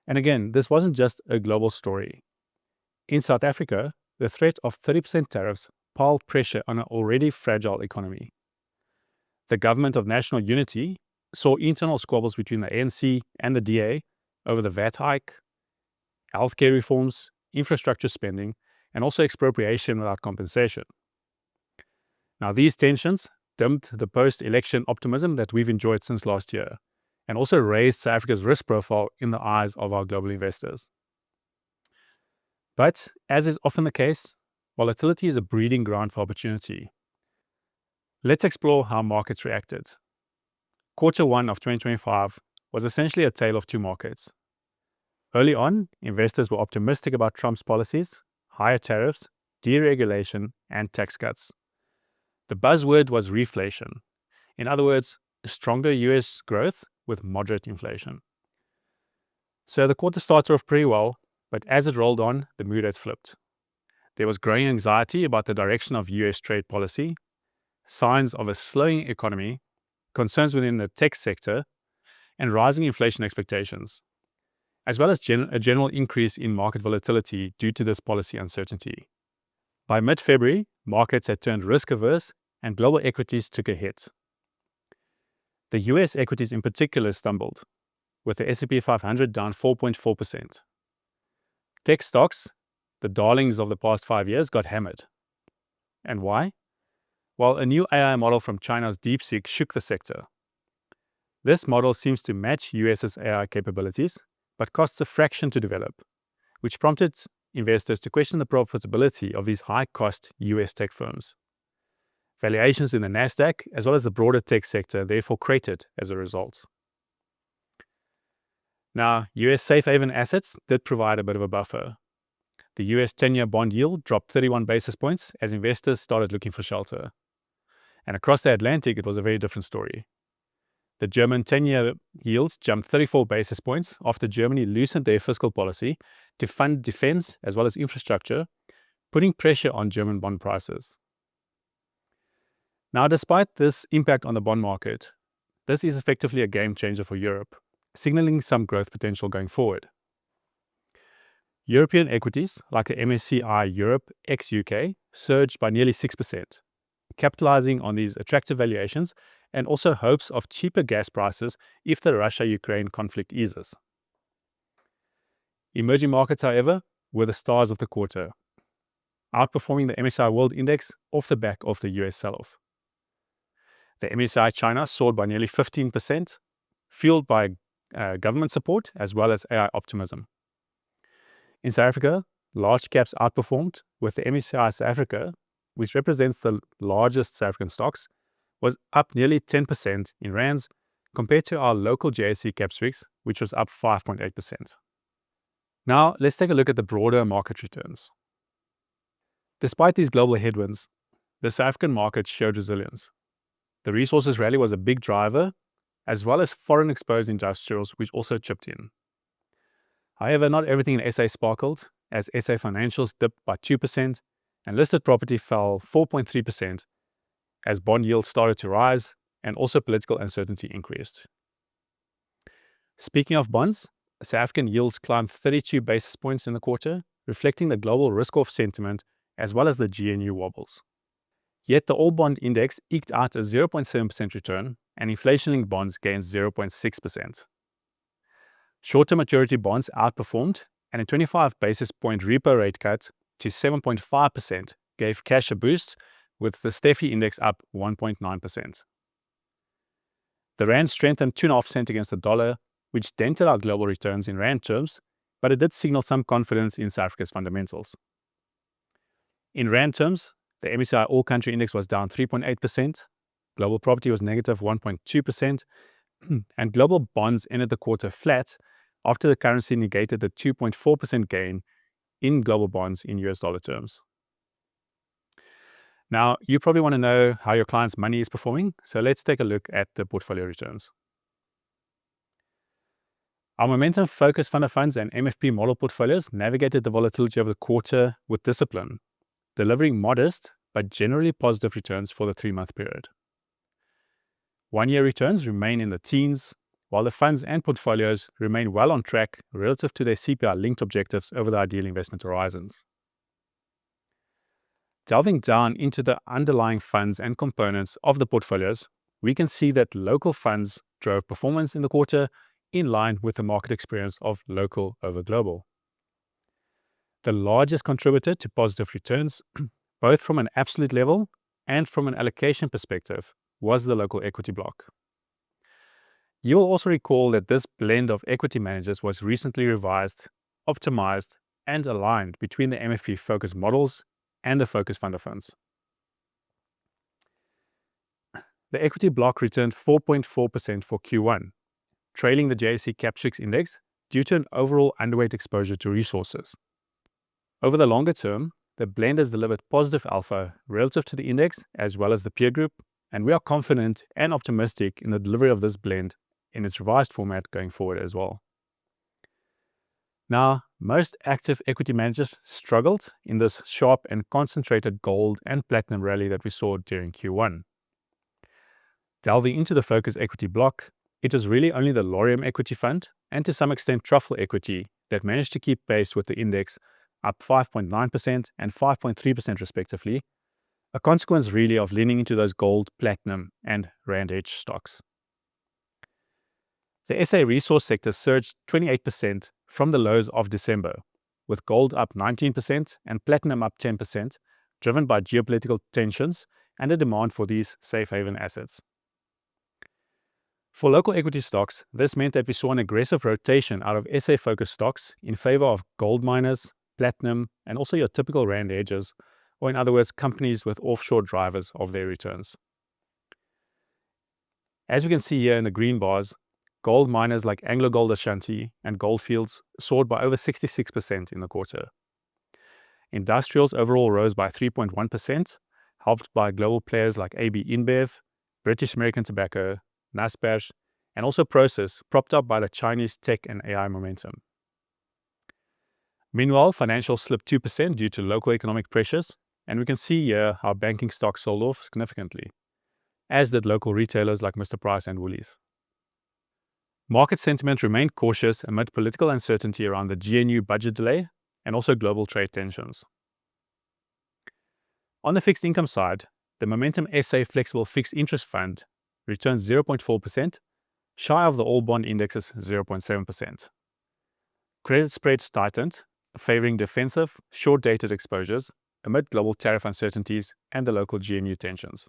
And again, this wasn't just a global story. In South Africa, the threat of 30% tariffs piled pressure on an already fragile economy. The Government of National Unity saw internal squabbles between the ANC and the DA over the VAT hike, healthcare reforms, infrastructure spending, and also expropriation without compensation. Now, these tensions dimmed the post-election optimism that we've enjoyed since last year, and also raised South Africa's risk profile in the eyes of our global investors. But, as is often the case, volatility is a breeding ground for opportunity. Let's explore how markets reacted. Quarter 1 of 2025 was essentially a tale of two markets. Early on, investors were optimistic about Trump's policies, higher tariffs, deregulation, and tax cuts. The buzzword was reflation. In other words, stronger US growth with moderate inflation. So the quarter started off pretty well, but as it rolled on, the mood had flipped. There was growing anxiety about the direction of US trade policy, signs of a slowing economy, concerns within the tech sector, and rising inflation expectations, as well as a general increase in market volatility due to this policy uncertainty. By mid-February, markets had turned risk-averse and global equities took a hit. The US equities in particular stumbled, with the S&P 500 down 4.4%. Tech stocks, the darlings of the past 5 years, got hammered. And why? Well, a new AI model from China's DeepSeek shook the sector. This model seems to match US's AI capabilities, but costs a fraction to develop, which prompted investors to question the profitability of these high-cost US tech firms. Valuations in the Nasdaq, as well as the broader tech sector, therefore cratered as a result. Now, US safe haven assets did provide a bit of a buffer. The US 10-year bond yield dropped 31 basis points as investors started looking for shelter. And across the Atlantic, it was a very different story. The German 10-year yields jumped 34 basis points after Germany loosened their fiscal policy to fund defense as well as infrastructure, putting pressure on German bond prices. Now, despite this impact on the bond market, this is effectively a game changer for Europe, signaling some growth potential going forward. European equities, like the MSCI Europe ex-UK, surged by nearly 6%, capitalizing on these attractive valuations and also hopes of cheaper gas prices if the Russia-Ukraine conflict eases. Emerging markets, however, were the stars of the quarter, outperforming the MSCI World Index off the back of the US sell-off. The MSCI China soared by nearly 15%, fueled by government support as well as AI optimism. In South Africa, large caps outperformed, with the MSCI South Africa, which represents the largest South African stocks, was up nearly 10% in rands compared to our local JSE Capswix, which was up 5.8%. Now, let's take a look at the broader market returns. Despite these global headwinds, the South African market showed resilience. The resources rally was a big driver, as well as foreign exposed industrials, which also chipped in. However, not everything in SA sparkled, as SA financials dipped by 2% and listed property fell 4.3% as bond yields started to rise and also political uncertainty increased. Speaking of bonds, South African yields climbed 32 basis points in the quarter, reflecting the global risk-off sentiment as well as the GNU wobbles. Yet the All Bond Index eked out a 0.7% return and inflation-linked bonds gained 0.6%. Short-term maturity bonds outperformed, and a 25 basis point repo rate cut to 7.5% gave cash a boost, with the STEFI index up 1.9%. The rand strengthened 2.5% against the dollar, which dented our global returns in rand terms, but it did signal some confidence in South Africa's fundamentals. In rand terms, the MSCI All Country Index was down 3.8%, global property was negative 1.2%, and global bonds ended the quarter flat after the currency negated the 2.4% gain in global bonds in US dollar terms. Now, you probably want to know how your client's money is performing, so let's take a look at the portfolio returns. Our momentum focused fund of funds and MFP model portfolios navigated the volatility of the quarter with discipline, delivering modest but generally positive returns for the 3-month period. 1-year returns remain in the teens, while the funds and portfolios remain well on track relative to their CPI-linked objectives over the ideal investment horizons. Delving down into the underlying funds and components of the portfolios, we can see that local funds drove performance in the quarter in line with the market experience of local over global. The largest contributor to positive returns, both from an absolute level and from an allocation perspective, was the local equity block. You will also recall that this blend of equity managers was recently revised, optimized, and aligned between the MFP focus models and the focus fund of funds. The equity block returned 4.4% for Q1, trailing the JSE Capswix index due to an overall underweight exposure to resources. Over the longer term, the blend has delivered positive alpha relative to the index as well as the peer group, and we are confident and optimistic in the delivery of this blend in its revised format going forward as well. Now, most active equity managers struggled in this sharp and concentrated gold and platinum rally that we saw during Q1. Delving into the focus equity block, it is really only the Lorium equity fund and to some extent Truffle equity that managed to keep pace with the index, up 5.9% and 5.3% respectively, a consequence really of leaning into those gold, platinum, and rand hedge stocks. The SA resource sector surged 28% from the lows of December, with gold up 19% and platinum up 10%, driven by geopolitical tensions and a demand for these safe haven assets. For local equity stocks, this meant that we saw an aggressive rotation out of SA-focused stocks in favor of gold miners, platinum, and also your typical rand hedges, or in other words, companies with offshore drivers of their returns. As you can see here in the green bars, gold miners like AngloGold Ashanti and Gold Fields soared by over 66% in the quarter. Industrials overall rose by 3.1%, helped by global players like AB InBev, British American Tobacco, Naspers, and also Prosus, propped up by the Chinese tech and AI momentum. Meanwhile, financials slipped 2% due to local economic pressures, and we can see here how banking stocks sold off significantly, as did local retailers like Mr. Price and Woolies. Market sentiment remained cautious amid political uncertainty around the GNU budget delay and also global trade tensions. On the fixed income side, the Momentum SA Flexible Fixed Interest Fund returned 0.4%, shy of the All Bond Index's 0.7%. Credit spreads tightened, favoring defensive, short-dated exposures amid global tariff uncertainties and the local GNU tensions.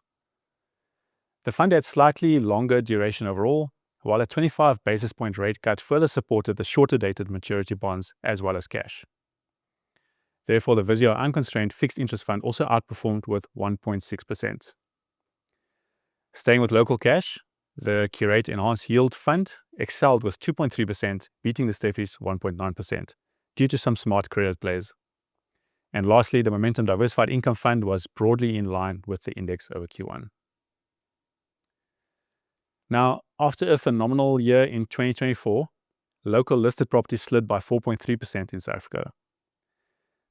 The fund had slightly longer duration overall, while a 25 basis point rate cut further supported the shorter dated maturity bonds as well as cash. Therefore, the Visio unconstrained fixed interest fund also outperformed with 1.6%. Staying with local cash, the Curate Enhanced Yield Fund excelled with 2.3%, beating the Steffi's 1.9% due to some smart credit plays. And lastly, the Momentum Diversified Income Fund was broadly in line with the index over Q1. Now, after a phenomenal year in 2024, local listed properties slid by 4.3% in South Africa.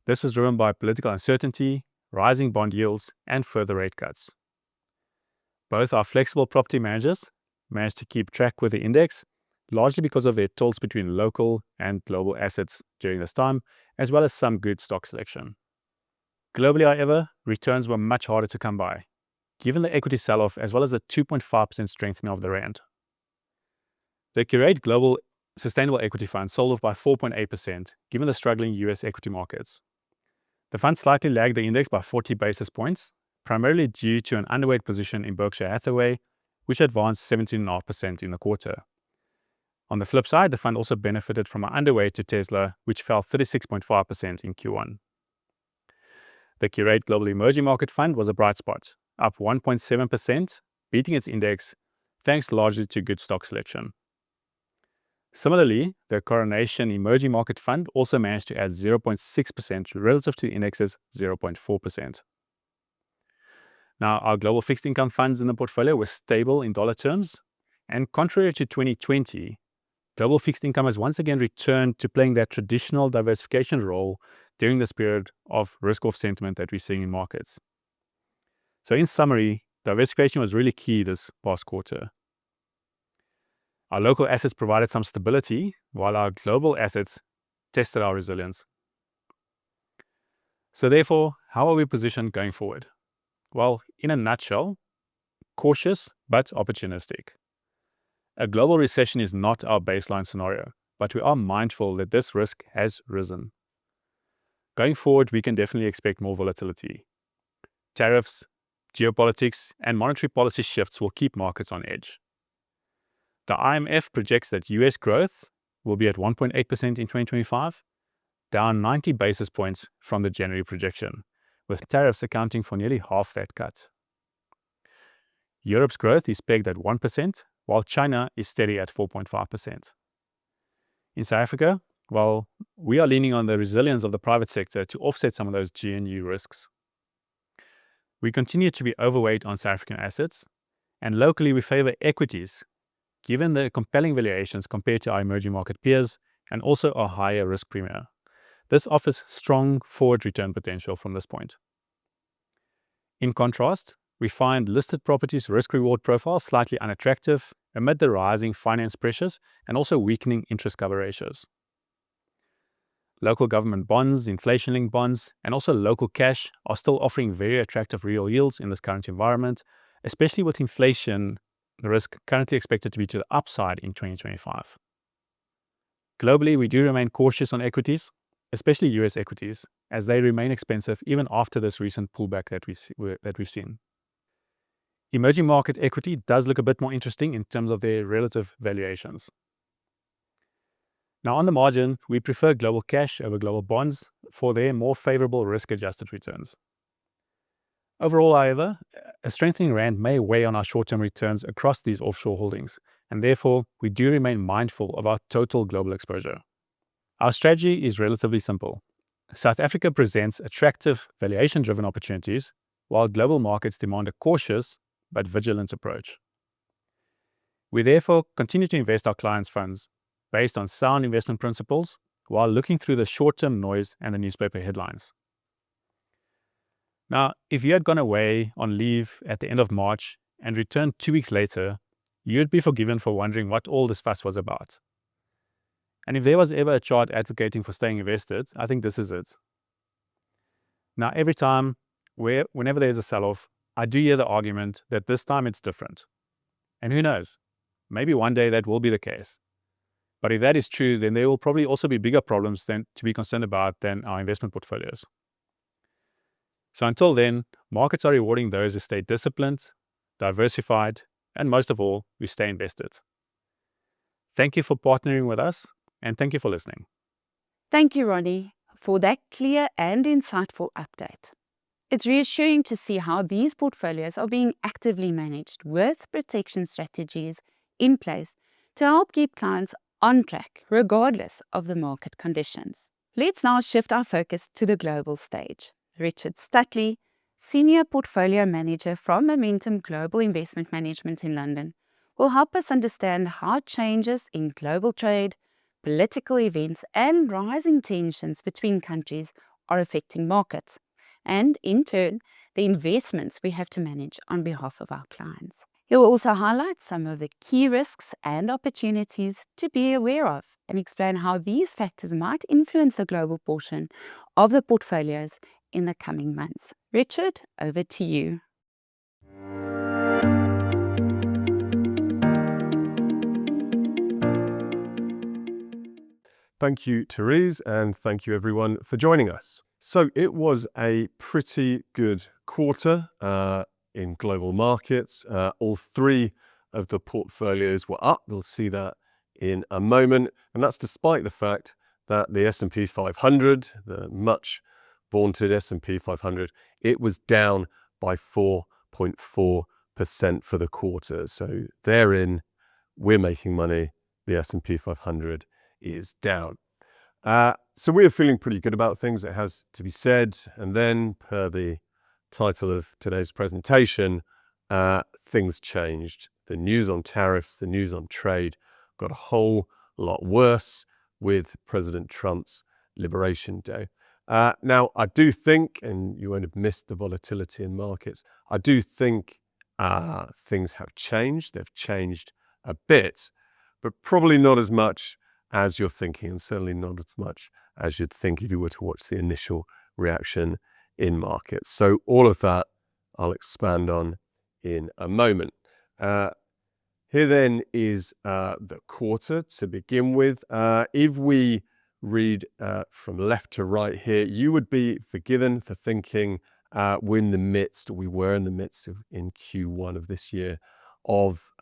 This was driven by political uncertainty, rising bond yields, and further rate cuts. Both our flexible property managers managed to keep track with the index, largely because of their tilts between local and global assets during this time, as well as some good stock selection. Globally, however, returns were much harder to come by, given the equity sell-off as well as the 2.5% strengthening of the rand. The Curate Global Sustainable Equity Fund sold off by 4.8%, given the struggling US equity markets. The fund slightly lagged the index by 40 basis points, primarily due to an underweight position in Berkshire Hathaway, which advanced 17.5% in the quarter. On the flip side, the fund also benefited from an underweight to Tesla, which fell 36.5% in Q1. The Curate Global Emerging Market Fund was a bright spot, up 1.7%, beating its index, thanks largely to good stock selection. Similarly, the Coronation Emerging Market Fund also managed to add 0.6% relative to the index's 0.4%. Now, our global fixed income funds in the portfolio were stable in dollar terms, and contrary to 2020, global fixed income has once again returned to playing that traditional diversification role during this period of risk-off sentiment that we're seeing in markets. So in summary, diversification was really key this past quarter. Our local assets provided some stability, while our global assets tested our resilience. So therefore, how are we positioned going forward? Well, in a nutshell, cautious but opportunistic. A global recession is not our baseline scenario, but we are mindful that this risk has risen. Going forward, we can definitely expect more volatility. Tariffs, geopolitics, and monetary policy shifts will keep markets on edge. The IMF projects that US growth will be at 1.8% in 2025, down 90 basis points from the January projection, with tariffs accounting for nearly half that cut. Europe's growth is pegged at 1%, while China is steady at 4.5%. In South Africa, well, we are leaning on the resilience of the private sector to offset some of those GNU risks. We continue to be overweight on South African assets, and locally we favor equities, given the compelling valuations compared to our emerging market peers and also a higher risk premium. This offers strong forward return potential from this point. In contrast, we find listed properties' risk-reward profile slightly unattractive amid the rising finance pressures and also weakening interest cover ratios. Local government bonds, inflation-linked bonds, and also local cash are still offering very attractive real yields in this current environment, especially with inflation risk currently expected to be to the upside in 2025. Globally, we do remain cautious on equities, especially US equities, as they remain expensive even after this recent pullback that we've seen. Emerging market equity does look a bit more interesting in terms of their relative valuations. Now, on the margin, we prefer global cash over global bonds for their more favorable risk-adjusted returns. Overall, however, a strengthening rand may weigh on our short-term returns across these offshore holdings, and therefore, we do remain mindful of our total global exposure. Our strategy is relatively simple. South Africa presents attractive valuation-driven opportunities, while global markets demand a cautious but vigilant approach. We therefore continue to invest our clients' funds based on sound investment principles while looking through the short-term noise and the newspaper headlines. Now, if you had gone away on leave at the end of March and returned 2 weeks later, you'd be forgiven for wondering what all this fuss was about. And if there was ever a chart advocating for staying invested, I think this is it. Now, every time, whenever there's a sell-off, I do hear the argument that this time it's different. And who knows, maybe one day that will be the case. But if that is true, then there will probably also be bigger problems to be concerned about than our investment portfolios. So until then, markets are rewarding those who stay disciplined, diversified, and most of all, who stay invested. Thank you for partnering with us, and thank you for listening. Thank you, Ronnie, for that clear and insightful update. It's reassuring to see how these portfolios are being actively managed with protection strategies in place to help keep clients on track regardless of the market conditions. Let's now shift our focus to the global stage. Richard Stutley, Senior Portfolio Manager from Momentum Global Investment Management in London, will help us understand how changes in global trade, political events, and rising tensions between countries are affecting markets, and in turn, the investments we have to manage on behalf of our clients. He'll also highlight some of the key risks and opportunities to be aware of and explain how these factors might influence the global portion of the portfolios in the coming months. Richard, over to you. Thank you, Therese, and thank you everyone for joining us. So it was a pretty good quarter in global markets. All three of the portfolios were up. We'll see that in a moment. And that's despite the fact that the S&P 500, the much vaunted S&P 500, it was down by 4.4% for the quarter. So therein, we're making money. The S&P 500 is down. So we're feeling pretty good about things, it has to be said. And then, per the title of today's presentation, things changed. The news on tariffs, the news on trade got a whole lot worse with President Trump's Liberation Day. Now, I do think, and you won't have missed the volatility in markets, I do think things have changed. They've changed a bit, but probably not as much as you're thinking, and certainly not as much as you'd think if you were to watch the initial reaction in markets. So all of that I'll expand on in a moment. Here then is the quarter to begin with. If we read from left to right here, you would be forgiven for thinking we were in the midst of, in Q1 of this year, of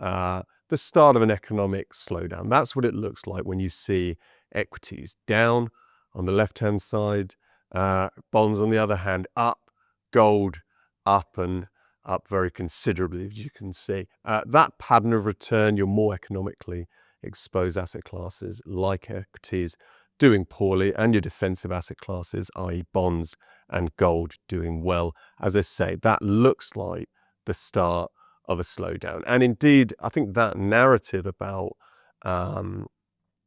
the start of an economic slowdown. That's what it looks like when you see equities down on the left-hand side, bonds on the other hand up, gold up and up very considerably, as you can see. That pattern of return, your more economically exposed asset classes like equities doing poorly, and your defensive asset classes, i.e. bonds and gold, doing well. As I say, that looks like the start of a slowdown. And indeed, I think that narrative about the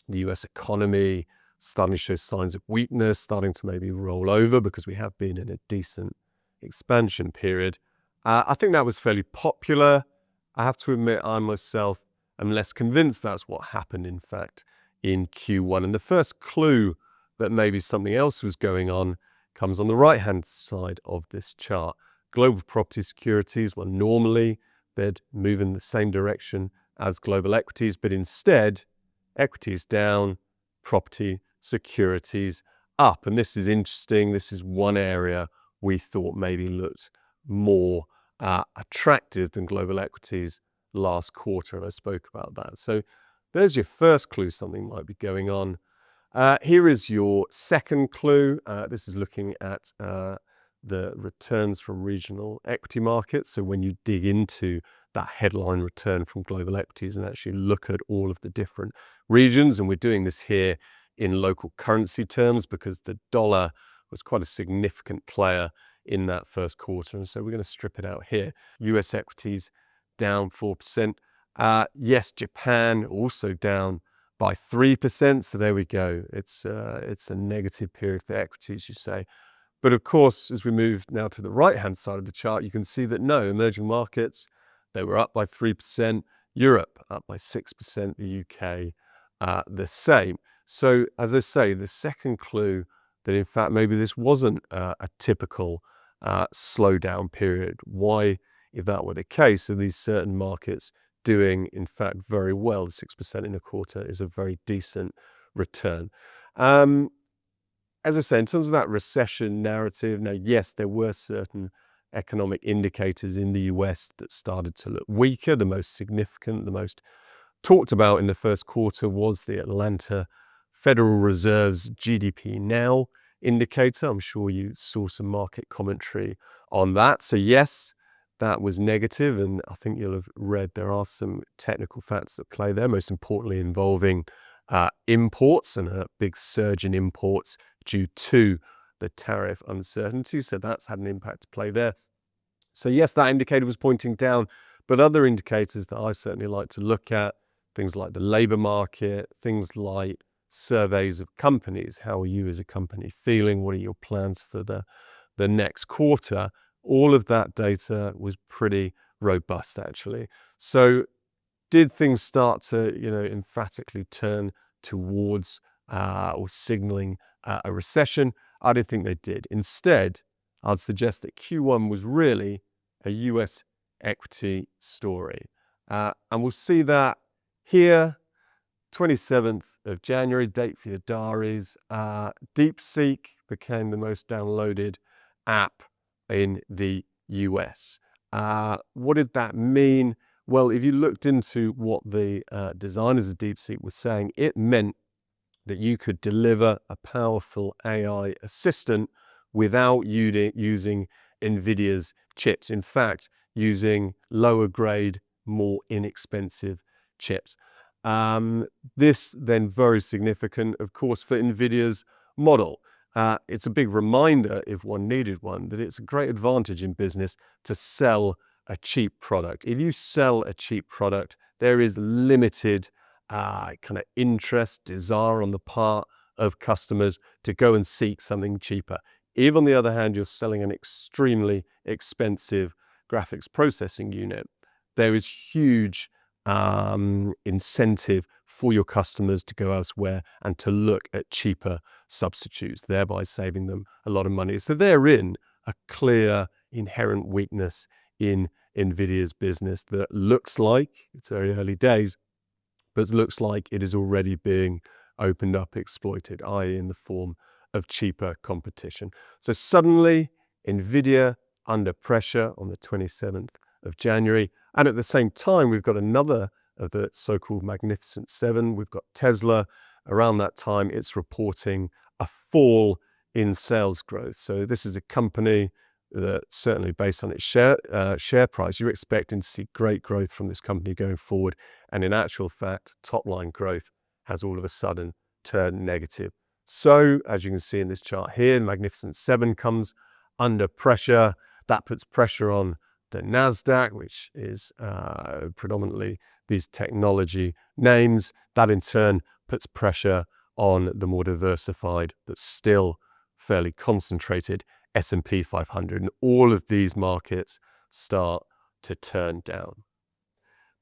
US economy starting to show signs of weakness, starting to maybe roll over because we have been in a decent expansion period, I think that was fairly popular. I have to admit, I myself am less convinced that's what happened, in fact, in Q1. And the first clue that maybe something else was going on comes on the right-hand side of this chart. Global property securities, well, normally they'd move in the same direction as global equities, but instead, equities down, property securities up. And this is interesting. This is one area we thought maybe looked more attractive than global equities last quarter, and I spoke about that. So there's your first clue something might be going on. Here is your second clue. This is looking at the returns from regional equity markets. So when you dig into that headline return from global equities and actually look at all of the different regions, and we're doing this here in local currency terms because the dollar was quite a significant player in that first quarter. And so we're going to strip it out here. US equities down 4%. Yes, Japan also down by 3%. So there we go. It's a negative period for equities, you say. But of course, as we move now to the right-hand side of the chart, you can see that no, emerging markets, they were up by 3%. Europe up by 6%. The UK the same. So as I say, the second clue that in fact maybe this wasn't a typical slowdown period. Why, if that were the case, are these certain markets doing in fact very well? 6% in a quarter is a very decent return. As I say, in terms of that recession narrative, now yes, there were certain economic indicators in the US that started to look weaker. The most significant, the most talked about in the first quarter was the Atlanta Federal Reserve's GDP Now indicator. I'm sure you saw some market commentary on that. So yes, that was negative, and I think you'll have read there are some technical factors at play there, most importantly involving imports and a big surge in imports due to the tariff uncertainty. So that's had an impact to play there. So yes, that indicator was pointing down, but other indicators that I certainly like to look at, things like the labor market, things like surveys of companies. How are you as a company feeling? What are your plans for the next quarter? All of that data was pretty robust, actually. So did things start to, emphatically turn towards or signaling a recession? I don't think they did. Instead, I'd suggest that Q1 was really a US equity story. And we'll see that here, 27th of January, date for your diaries. DeepSeek became the most downloaded app in the US. What did that mean? Well, if you looked into what the designers of DeepSeek were saying, it meant that you could deliver a powerful AI assistant without using NVIDIA's chips. In fact, using lower grade, more inexpensive chips. This then very significant, of course, for NVIDIA's model. It's a big reminder, if one needed one, that it's a great advantage in business to sell a cheap product. If you sell a cheap product, there is limited kind of interest, desire on the part of customers to go and seek something cheaper. If, on the other hand, you're selling an extremely expensive graphics processing unit, there is huge incentive for your customers to go elsewhere and to look at cheaper substitutes, thereby saving them a lot of money. So therein a clear inherent weakness in NVIDIA's business that looks like, it's very early days, but looks like it is already being opened up, exploited, i.e. in the form of cheaper competition. So suddenly NVIDIA under pressure on the 27th of January. And at the same time, we've got another of the so-called Magnificent Seven. We've got Tesla. Around that time, it's reporting a fall in sales growth. So this is a company that certainly based on its share price, you're expecting to see great growth from this company going forward. And in actual fact, top line growth has all of a sudden turned negative. So as you can see in this chart here, the Magnificent Seven comes under pressure. That puts pressure on the NASDAQ, which is predominantly these technology names. That in turn puts pressure on the more diversified, but still fairly concentrated S&P 500. And all of these markets start to turn down.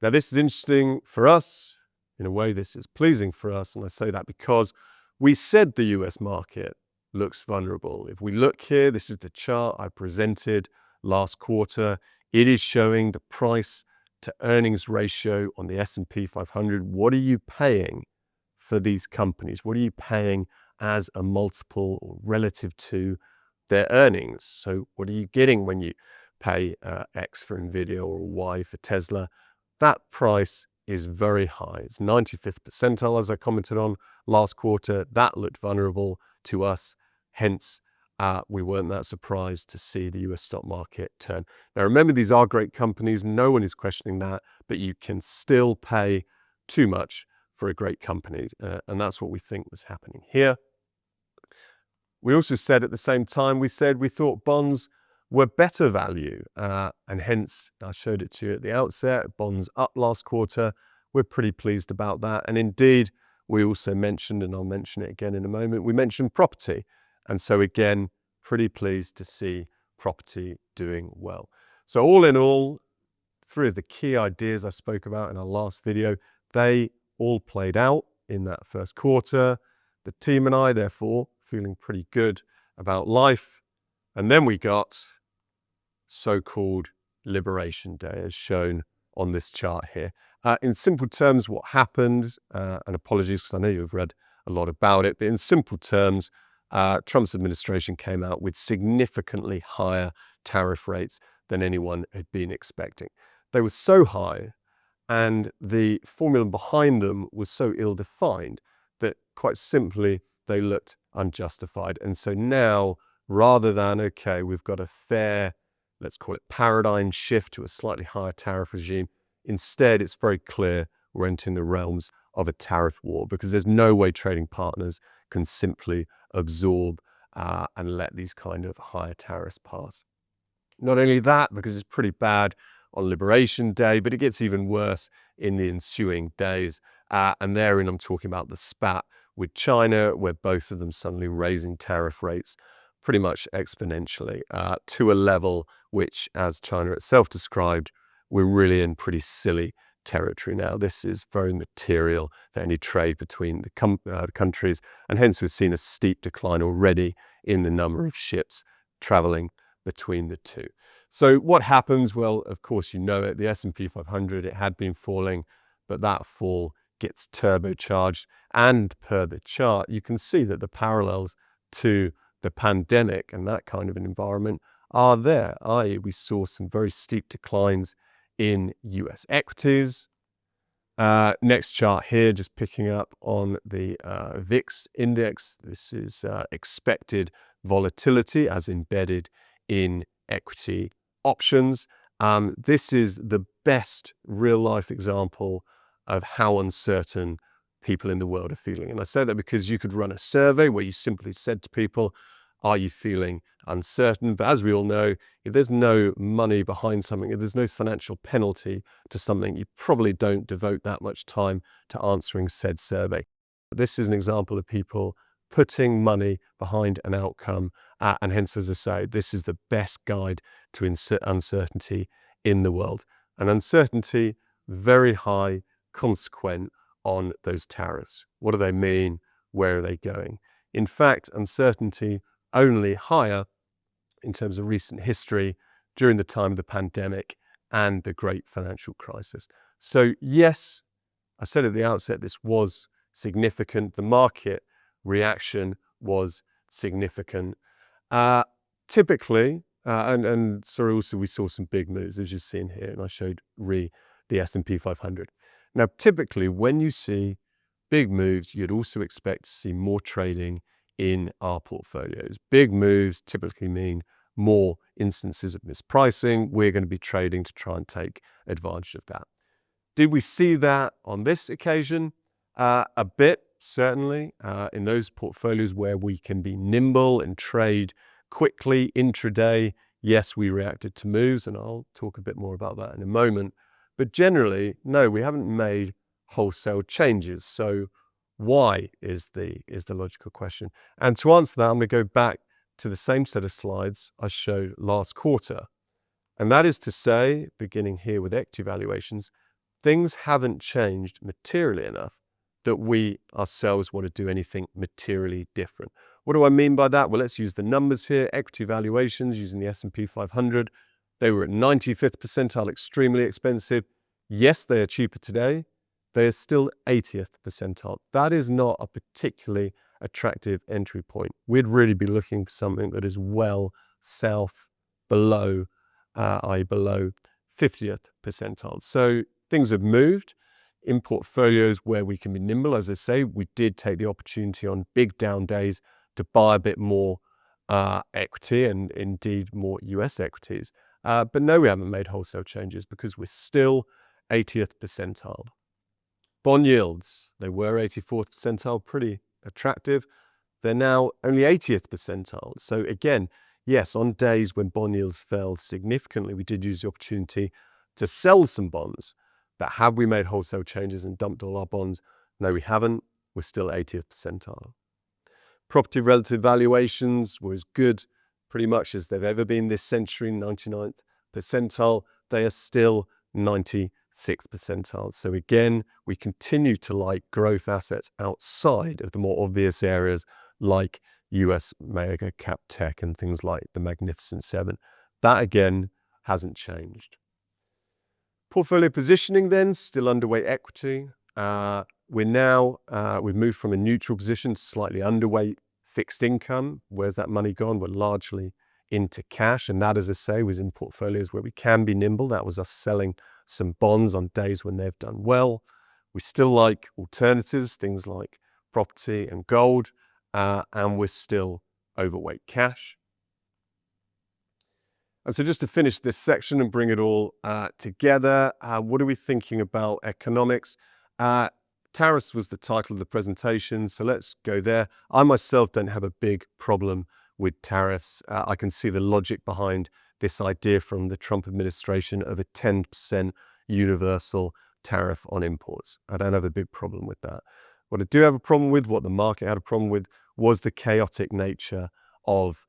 Now, this is interesting for us. In a way, this is pleasing for us. And I say that because we said the US market looks vulnerable. If we look here, this is the chart I presented last quarter. It is showing the price to earnings ratio on the S&P 500. What are you paying for these companies? What are you paying as a multiple or relative to their earnings? So what are you getting when you pay X for NVIDIA or Y for Tesla? That price is very high. It's 95th percentile, as I commented on last quarter. That looked vulnerable to us. Hence, we weren't that surprised to see the US stock market turn. Now, remember, these are great companies. No one is questioning that, but you can still pay too much for a great company. And that's what we think was happening here. We also said at the same time, we thought bonds were better value. And hence, I showed it to you at the outset, bonds up last quarter. We're pretty pleased about that. And indeed, we also mentioned, and I'll mention it again in a moment, we mentioned property. And so again, pretty pleased to see property doing well. So all in all, three of the key ideas I spoke about in our last video, they all played out in that first quarter. The team and I, therefore, feeling pretty good about life. And then we got so-called Liberation Day, as shown on this chart here. In simple terms, what happened, and apologies because I know you've read a lot about it, but in simple terms, Trump's administration came out with significantly higher tariff rates than anyone had been expecting. They were so high And the formula behind them was so ill-defined that quite simply they looked unjustified. And so now, rather than, okay, we've got a fair, let's call it paradigm shift to a slightly higher tariff regime, instead it's very clear we're entering the realms of a tariff war, because there's no way trading partners can simply absorb and let these kind of higher tariffs pass. Not only that, because it's pretty bad on Liberation Day, but it gets even worse in the ensuing days. And therein I'm talking about the spat with China, where both of them suddenly raising tariff rates pretty much exponentially to a level which, as China itself described, we're really in pretty silly territory now. This is very material for any trade between the countries, and hence we've seen a steep decline already in the number of ships traveling between the two. So what happens? Well, of course, you know it, the S&P 500, it had been falling, but that fall gets turbocharged. And per the chart, you can see that the parallels to the pandemic and that kind of an environment are there, i.e. we saw some very steep declines in US equities. Next chart here, just picking up on the VIX index. This is expected volatility as embedded in equity options. This is the best real-life example of how uncertain people in the world are feeling. And I say that because you could run a survey where you simply said to people, are you feeling uncertain? But as we all know, if there's no money behind something, if there's no financial penalty to something, you probably don't devote that much time to answering said survey. This is an example of people putting money behind an outcome. And hence, as I say, this is the best guide to uncertainty in the world. And uncertainty, very high, consequent on those tariffs. What do they mean? Where are they going? In fact, uncertainty only higher in terms of recent history during the time of the pandemic and the great financial crisis. So yes, I said at the outset, this was significant. The market reaction was significant. Typically, and sorry, also we saw some big moves, as you've seen here, and I showed the S&P 500. Now, typically, when you see big moves, you'd also expect to see more trading in our portfolios. Big moves typically mean more instances of mispricing. We're going to be trading to try and take advantage of that. Did we see that on this occasion? A bit, certainly, in those portfolios where we can be nimble and trade quickly intraday. Yes, we reacted to moves, and I'll talk a bit more about that in a moment. But generally, no, we haven't made wholesale changes. So why is the logical question? And to answer that, I'm going to go back to the same set of slides I showed last quarter. And that is to say, beginning here with equity valuations, things haven't changed materially enough that we ourselves want to do anything materially different. What do I mean by that? Well, let's use the numbers here. Equity valuations using the S&P 500. They were at 95th percentile, extremely expensive. Yes, they are cheaper today. They are still 80th percentile. That is not a particularly attractive entry point. We'd really be looking for something that is well south, below, i.e. below 50th percentile. So things have moved in portfolios where we can be nimble. As I say, we did take the opportunity on big down days to buy a bit more equity and indeed more US equities. But no, we haven't made wholesale changes because we're still 80th percentile. Bond yields, they were 84th percentile, pretty attractive. They're now only 80th percentile. So again, yes, on days when bond yields fell significantly, we did use the opportunity to sell some bonds. But have we made wholesale changes and dumped all our bonds? No, we haven't. We're still 80th percentile. Property relative valuations were as good pretty much as they've ever been this century, 99th percentile. They are still 96th percentile. So again, we continue to like growth assets outside of the more obvious areas like US mega cap tech and things like the Magnificent Seven. That again hasn't changed. Portfolio positioning then, still underweight equity. We've moved from a neutral position to slightly underweight fixed income. Where's that money gone? Well, largely into cash. And that, as I say, was in portfolios where we can be nimble. That was us selling some bonds on days when they've done well. We still like alternatives, things like property and gold, and we're still overweight cash. And so just to finish this section and bring it all together, what are we thinking about economics? Tariffs was the title of the presentation, so let's go there. I myself don't have a big problem with tariffs. I can see the logic behind this idea from the Trump administration of a 10% universal tariff on imports. I don't have a big problem with that. What I do have a problem with, what the market had a problem with, was the chaotic nature of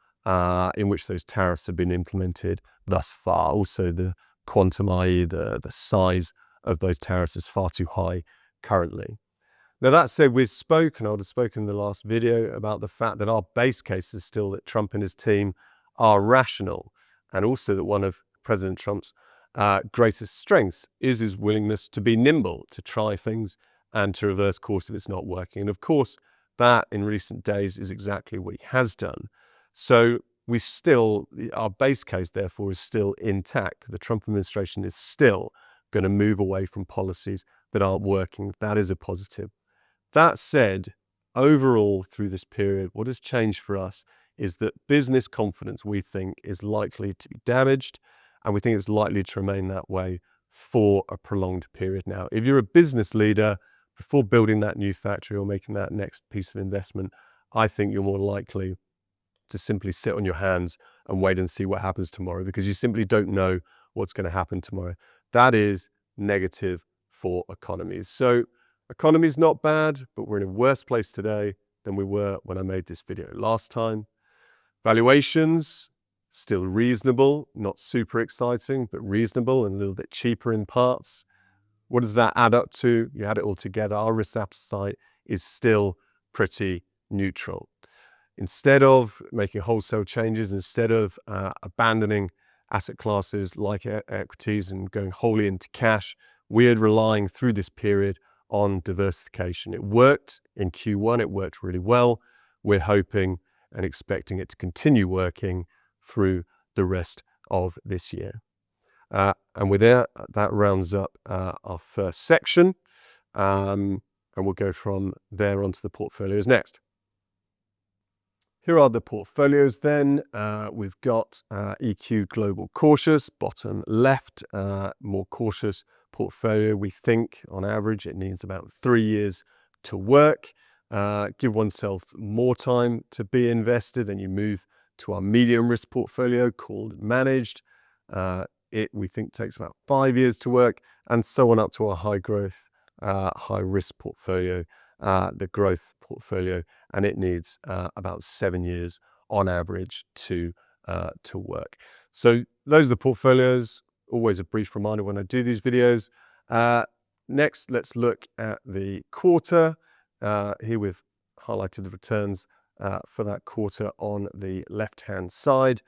in which those tariffs have been implemented thus far. Also, the quantum, i.e. the size of those tariffs is far too high currently. Now, that said, we've spoken, I would have spoken in the last video, about the fact that our base case is still that Trump and his team are rational, and also that one of President Trump's greatest strengths is his willingness to be nimble, to try things and to reverse course if it's not working. And of course, that in recent days is exactly what he has done. So we still, our base case, therefore, is still intact. The Trump administration is still going to move away from policies that aren't working. That is a positive. That said, overall, through this period, what has changed for us is that business confidence, we think, is likely to be damaged, and we think it's likely to remain that way for a prolonged period now. If you're a business leader, before building that new factory or making that next piece of investment, I think you're more likely to simply sit on your hands and wait and see what happens tomorrow, because you simply don't know what's going to happen tomorrow. That is negative for economies. So economy's not bad, but we're in a worse place today than we were when I made this video last time. Valuations, still reasonable, not super exciting, but reasonable and a little bit cheaper in parts. What does that add up to? You add it all together, our risk appetite is still pretty neutral. Instead of making wholesale changes, instead of abandoning asset classes like equities and going wholly into cash, we're relying through this period on diversification. It worked in Q1, it worked really well. We're hoping and expecting it to continue working through the rest of this year. And with that rounds up our first section, and we'll go from there onto the portfolios next. Here are the portfolios then. We've got EQ Global Cautious, bottom left, more cautious portfolio. We think on average it needs about 3 years to work. Give oneself more time to be invested, then you move to our medium risk portfolio called Managed. It, we think, takes about 5 years to work, and so on up to our high growth, high risk portfolio, the growth portfolio, and it needs about 7 years on average to work. So those are the portfolios. Always a brief reminder when I do these videos. Next, let's look at the quarter. Here we've highlighted the returns for that quarter on the left-hand side.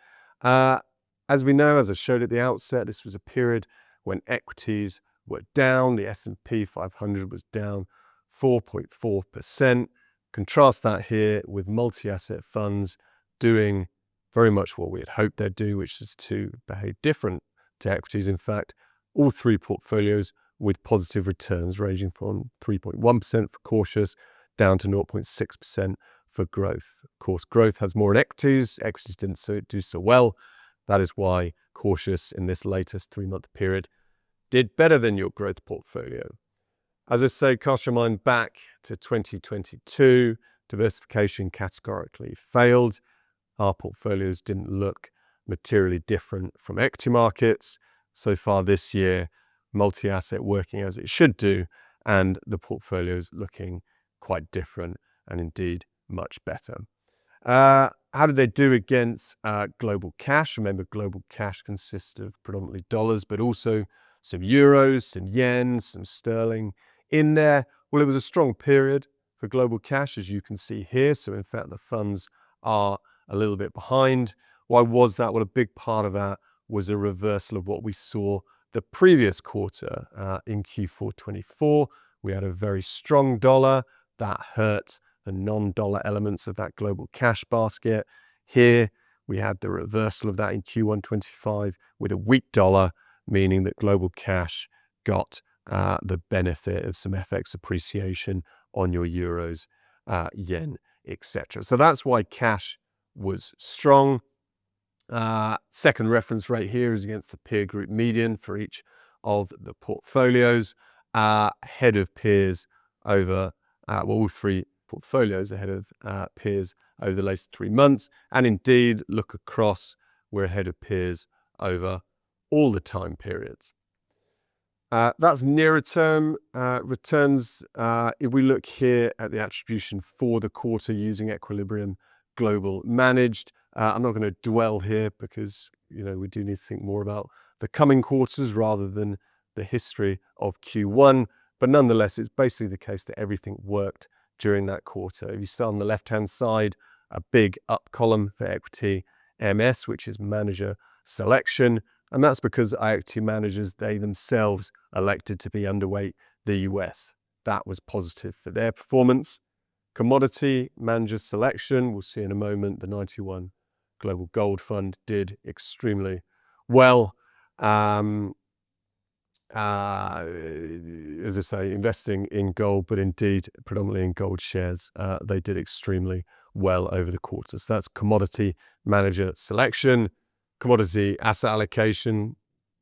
As we know, as I showed at the outset, this was a period when equities were down. The S&P 500 was down 4.4%. Contrast that here with multi-asset funds doing very much what we had hoped they'd do, which is to behave different to equities. In fact, all three portfolios with positive returns ranging from 3.1% for cautious down to 0.6% for growth. Of course, growth has more in equities. Equities didn't do so well. That is why cautious in this latest 3-month period did better than your growth portfolio. As I say, cast your mind back to 2022. Diversification categorically failed. Our portfolios didn't look materially different from equity markets. So far this year, multi-asset working as it should do, and the portfolios looking quite different and indeed much better. How did they do against global cash? Remember, global cash consists of predominantly dollars, but also some euros, some yen, some sterling in there. Well, it was a strong period for global cash, as you can see here. So in fact, the funds are a little bit behind. Why was that? Well, a big part of that was a reversal of what we saw the previous quarter in Q4 24. We had a very strong dollar that hurt the non-dollar elements of that global cash basket. Here We had the reversal of that in Q1 25 with a weak dollar, meaning that global cash got the benefit of some FX appreciation on your euros, yen, etc. So that's why cash was strong. Second reference rate here is against the peer group median for each of the portfolios, ahead of peers over, all three portfolios ahead of peers over the latest 3 months. And indeed, look across, we're ahead of peers over all the time periods. That's nearer term returns. If we look here at the attribution for the quarter using Equilibrium Global Managed, I'm not going to dwell here because we do need to think more about the coming quarters rather than the history of Q1. But nonetheless, it's basically the case that everything worked during that quarter. If you start on the left-hand side, a big up column for equity MS, which is manager selection. And that's because equity managers, they themselves elected to be underweight the US. That was positive for their performance. Commodity manager selection, we'll see in a moment, the 91 Global Gold Fund did extremely well. As I say, investing in gold, but indeed predominantly in gold shares, they did extremely well over the quarter. So that's commodity manager selection. Commodity asset allocation,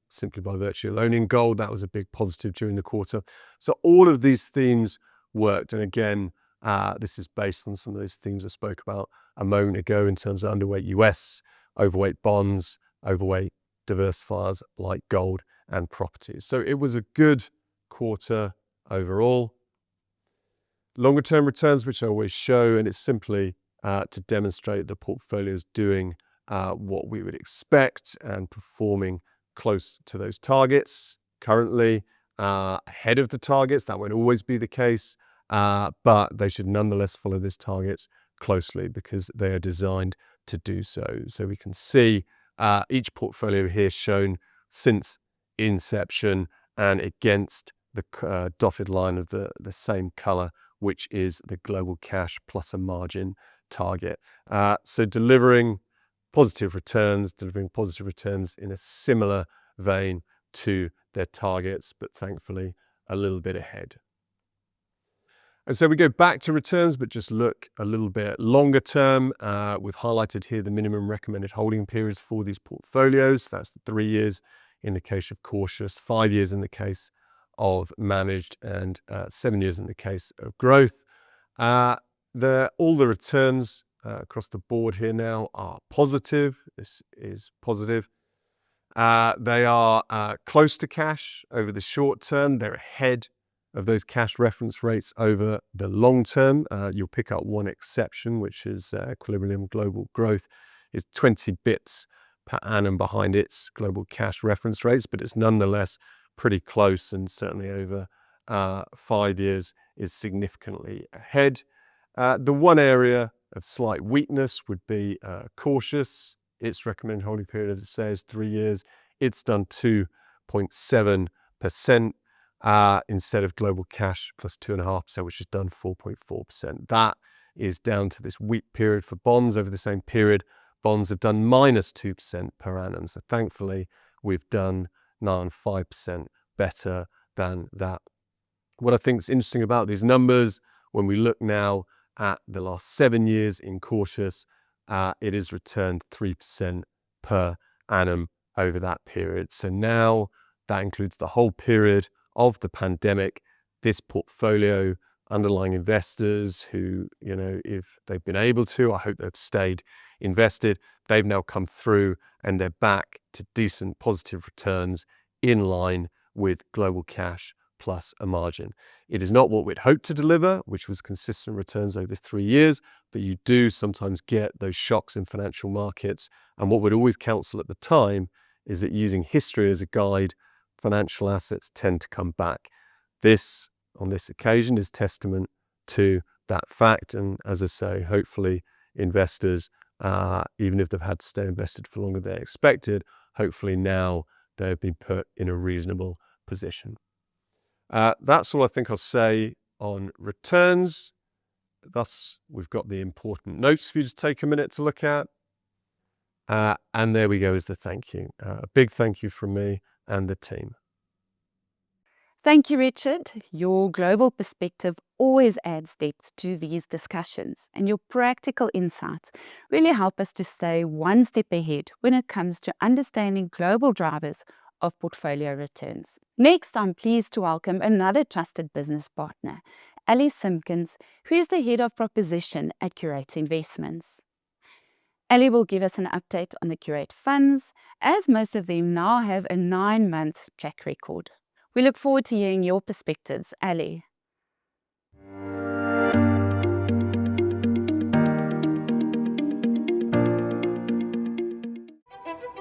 simply by virtue of owning gold, that was a big positive during the quarter. So all of these themes worked. And again, this is based on some of those themes I spoke about a moment ago in terms of underweight US, overweight bonds, overweight diversifiers like gold and properties. So it was a good quarter overall. Longer term returns, which I always show, and it's simply to demonstrate the portfolio is doing what we would expect and performing close to those targets. Currently ahead of the targets. That won't always be the case, but they should nonetheless follow these targets closely because they are designed to do so. So we can see each portfolio here shown since inception and against the dotted line of the same color, which is the global cash plus a margin target. So delivering positive returns in a similar vein to their targets, but thankfully a little bit ahead. And so we go back to returns, but just look a little bit longer term. We've highlighted here the minimum recommended holding periods for these portfolios. That's the 3 years in the case of cautious, 5 years in the case of managed, and 7 years in the case of growth. All the returns across the board here now are positive. This is positive. They are close to cash over the short term. They're ahead of those cash reference rates over the long term. You'll pick up one exception, which is Equilibrium Global Growth is 20 bits per annum behind its global cash reference rates, but it's nonetheless pretty close, and certainly over 5 years is significantly ahead. The one area of slight weakness would be cautious. Its recommended holding period, as it says, 3 years. It's done 2.7% instead of global cash plus 2.5%, which has done 4.4%. That is down to this weak period for bonds. Over the same period, bonds have done minus 2% per annum. So thankfully, we've done 9.5% better than that. What I think is interesting about these numbers, when we look now at the last 7 years in cautious, it has returned 3% per annum over that period. So now that includes the whole period of the pandemic. This portfolio, underlying investors who, if they've been able to, I hope they've stayed invested, they've now come through and they're back to decent positive returns in line with global cash plus a margin. It is not what we'd hoped to deliver, which was consistent returns over 3 years, but you do sometimes get those shocks in financial markets. And what we'd always counsel at the time is that using history as a guide, financial assets tend to come back. This, on this occasion, is testament to that fact. And as I say, hopefully investors, even if they've had to stay invested for longer than they expected, hopefully now they've been put in a reasonable position. That's all I think I'll say on returns. Thus, we've got the important notes for you to take a minute to look at. And there we go is the thank you. A big thank you from me and the team. Thank you, Richard. Your global perspective always adds depth to these discussions, and your practical insights really help us to stay one step ahead when it comes to understanding global drivers of portfolio returns. Next, I'm pleased to welcome another trusted business partner, Ali Simpkins, who is the Head of Proposition at Curate Investments. Ali will give us an update on the Curate funds, as most of them now have a 9-month track record. We look forward to hearing your perspectives, Ali.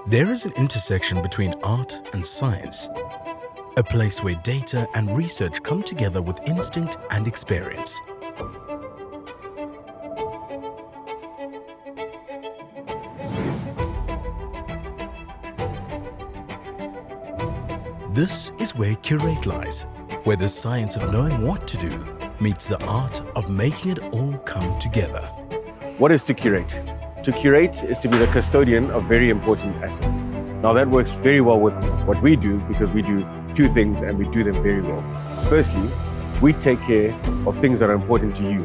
There is an intersection between art and science, a place where data and research come together with instinct and experience. This is where Curate lies, where the science of knowing what to do meets the art of making it all come together. What is to curate? To curate is to be the custodian of very important assets. Now that works very well with what we do because we do two things and we do them very well. Firstly, we take care of things that are important to you.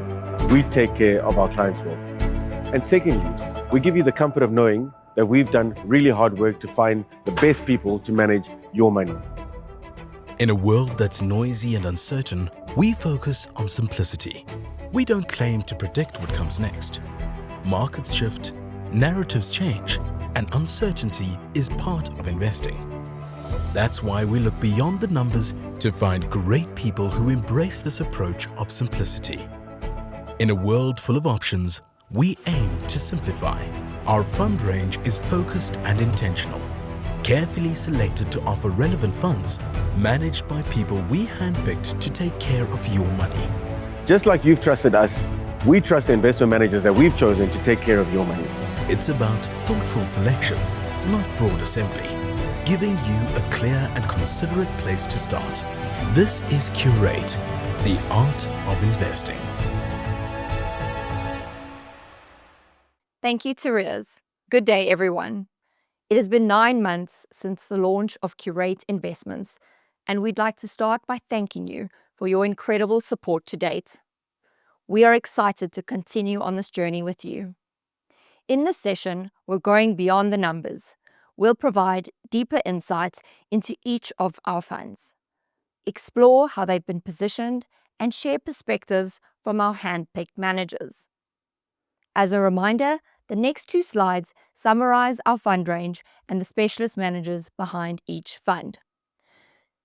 We take care of our clients' wealth. And secondly, we give you the comfort of knowing that we've done really hard work to find the best people to manage your money. In a world that's noisy and uncertain, we focus on simplicity. We don't claim to predict what comes next. Markets shift, narratives change, and uncertainty is part of investing. That's why we look beyond the numbers to find great people who embrace this approach of simplicity. In a world full of options, we aim to simplify. Our fund range is focused and intentional, carefully selected to offer relevant funds, managed by people we handpicked to take care of your money. Just like you've trusted us, we trust the investment managers that we've chosen to take care of your money. It's about thoughtful selection, not broad assembly, giving you a clear and considerate place to start. This is Curate, the art of investing. Thank you, Therese. Good day, everyone. It has been 9 months since the launch of Curate Investments, and we'd like to start by thanking you for your incredible support to date. We are excited to continue on this journey with you. In this session, we're going beyond the numbers. We'll provide deeper insights into each of our funds, explore how they've been positioned, and share perspectives from our hand-picked managers. As a reminder, the next 2 slides summarize our fund range and the specialist managers behind each fund.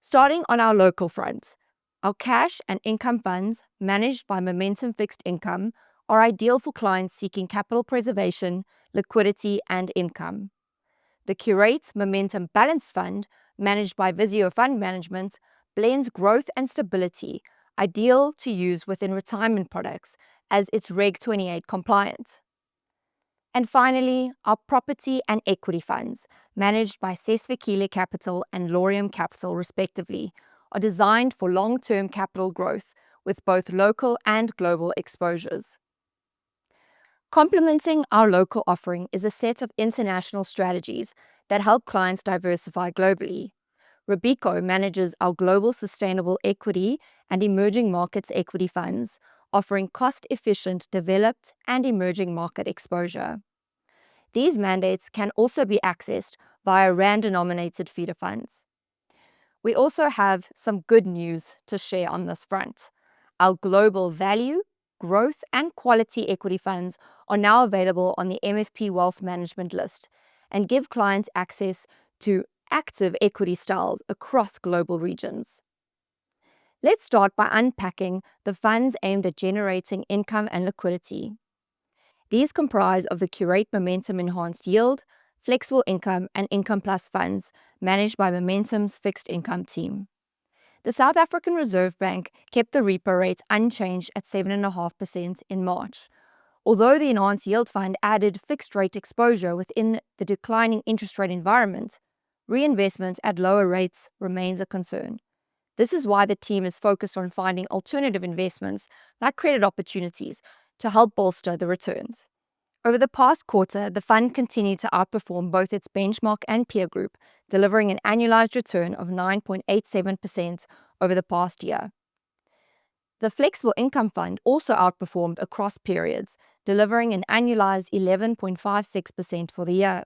Starting on our local front, our cash and income funds managed by Momentum Fixed Income are ideal for clients seeking capital preservation, liquidity, and income. The Curate Momentum Balanced Fund, managed by Visio Fund Management, blends growth and stability, ideal to use within retirement products as it's Reg 28 compliant. And finally, our property and equity funds, managed by Sesvekile Capital and Laurium Capital respectively, are designed for long-term capital growth with both local and global exposures. Complementing our local offering is a set of international strategies that help clients diversify globally. Robeco manages our global sustainable equity and emerging markets equity funds, offering cost-efficient developed and emerging market exposure. These mandates can also be accessed via rand-denominated feeder funds. We also have some good news to share on this front. Our global value, growth, and quality equity funds are now available on the MFP Wealth Management list and give clients access to active equity styles across global regions. Let's start by unpacking the funds aimed at generating income and liquidity. These comprise of the Curate Momentum Enhanced Yield, Flexible Income, and Income Plus funds managed by Momentum's fixed income team. The South African Reserve Bank kept the repo rate unchanged at 7.5% in March. Although the Enhanced Yield Fund added fixed rate exposure within the declining interest rate environment, reinvestment at lower rates remains a concern. This is why the team is focused on finding alternative investments like credit opportunities to help bolster the returns. Over the past quarter, the fund continued to outperform both its benchmark and peer group, delivering an annualized return of 9.87% over the past year. The Flexible Income Fund also outperformed across periods, delivering an annualized 11.56% for the year.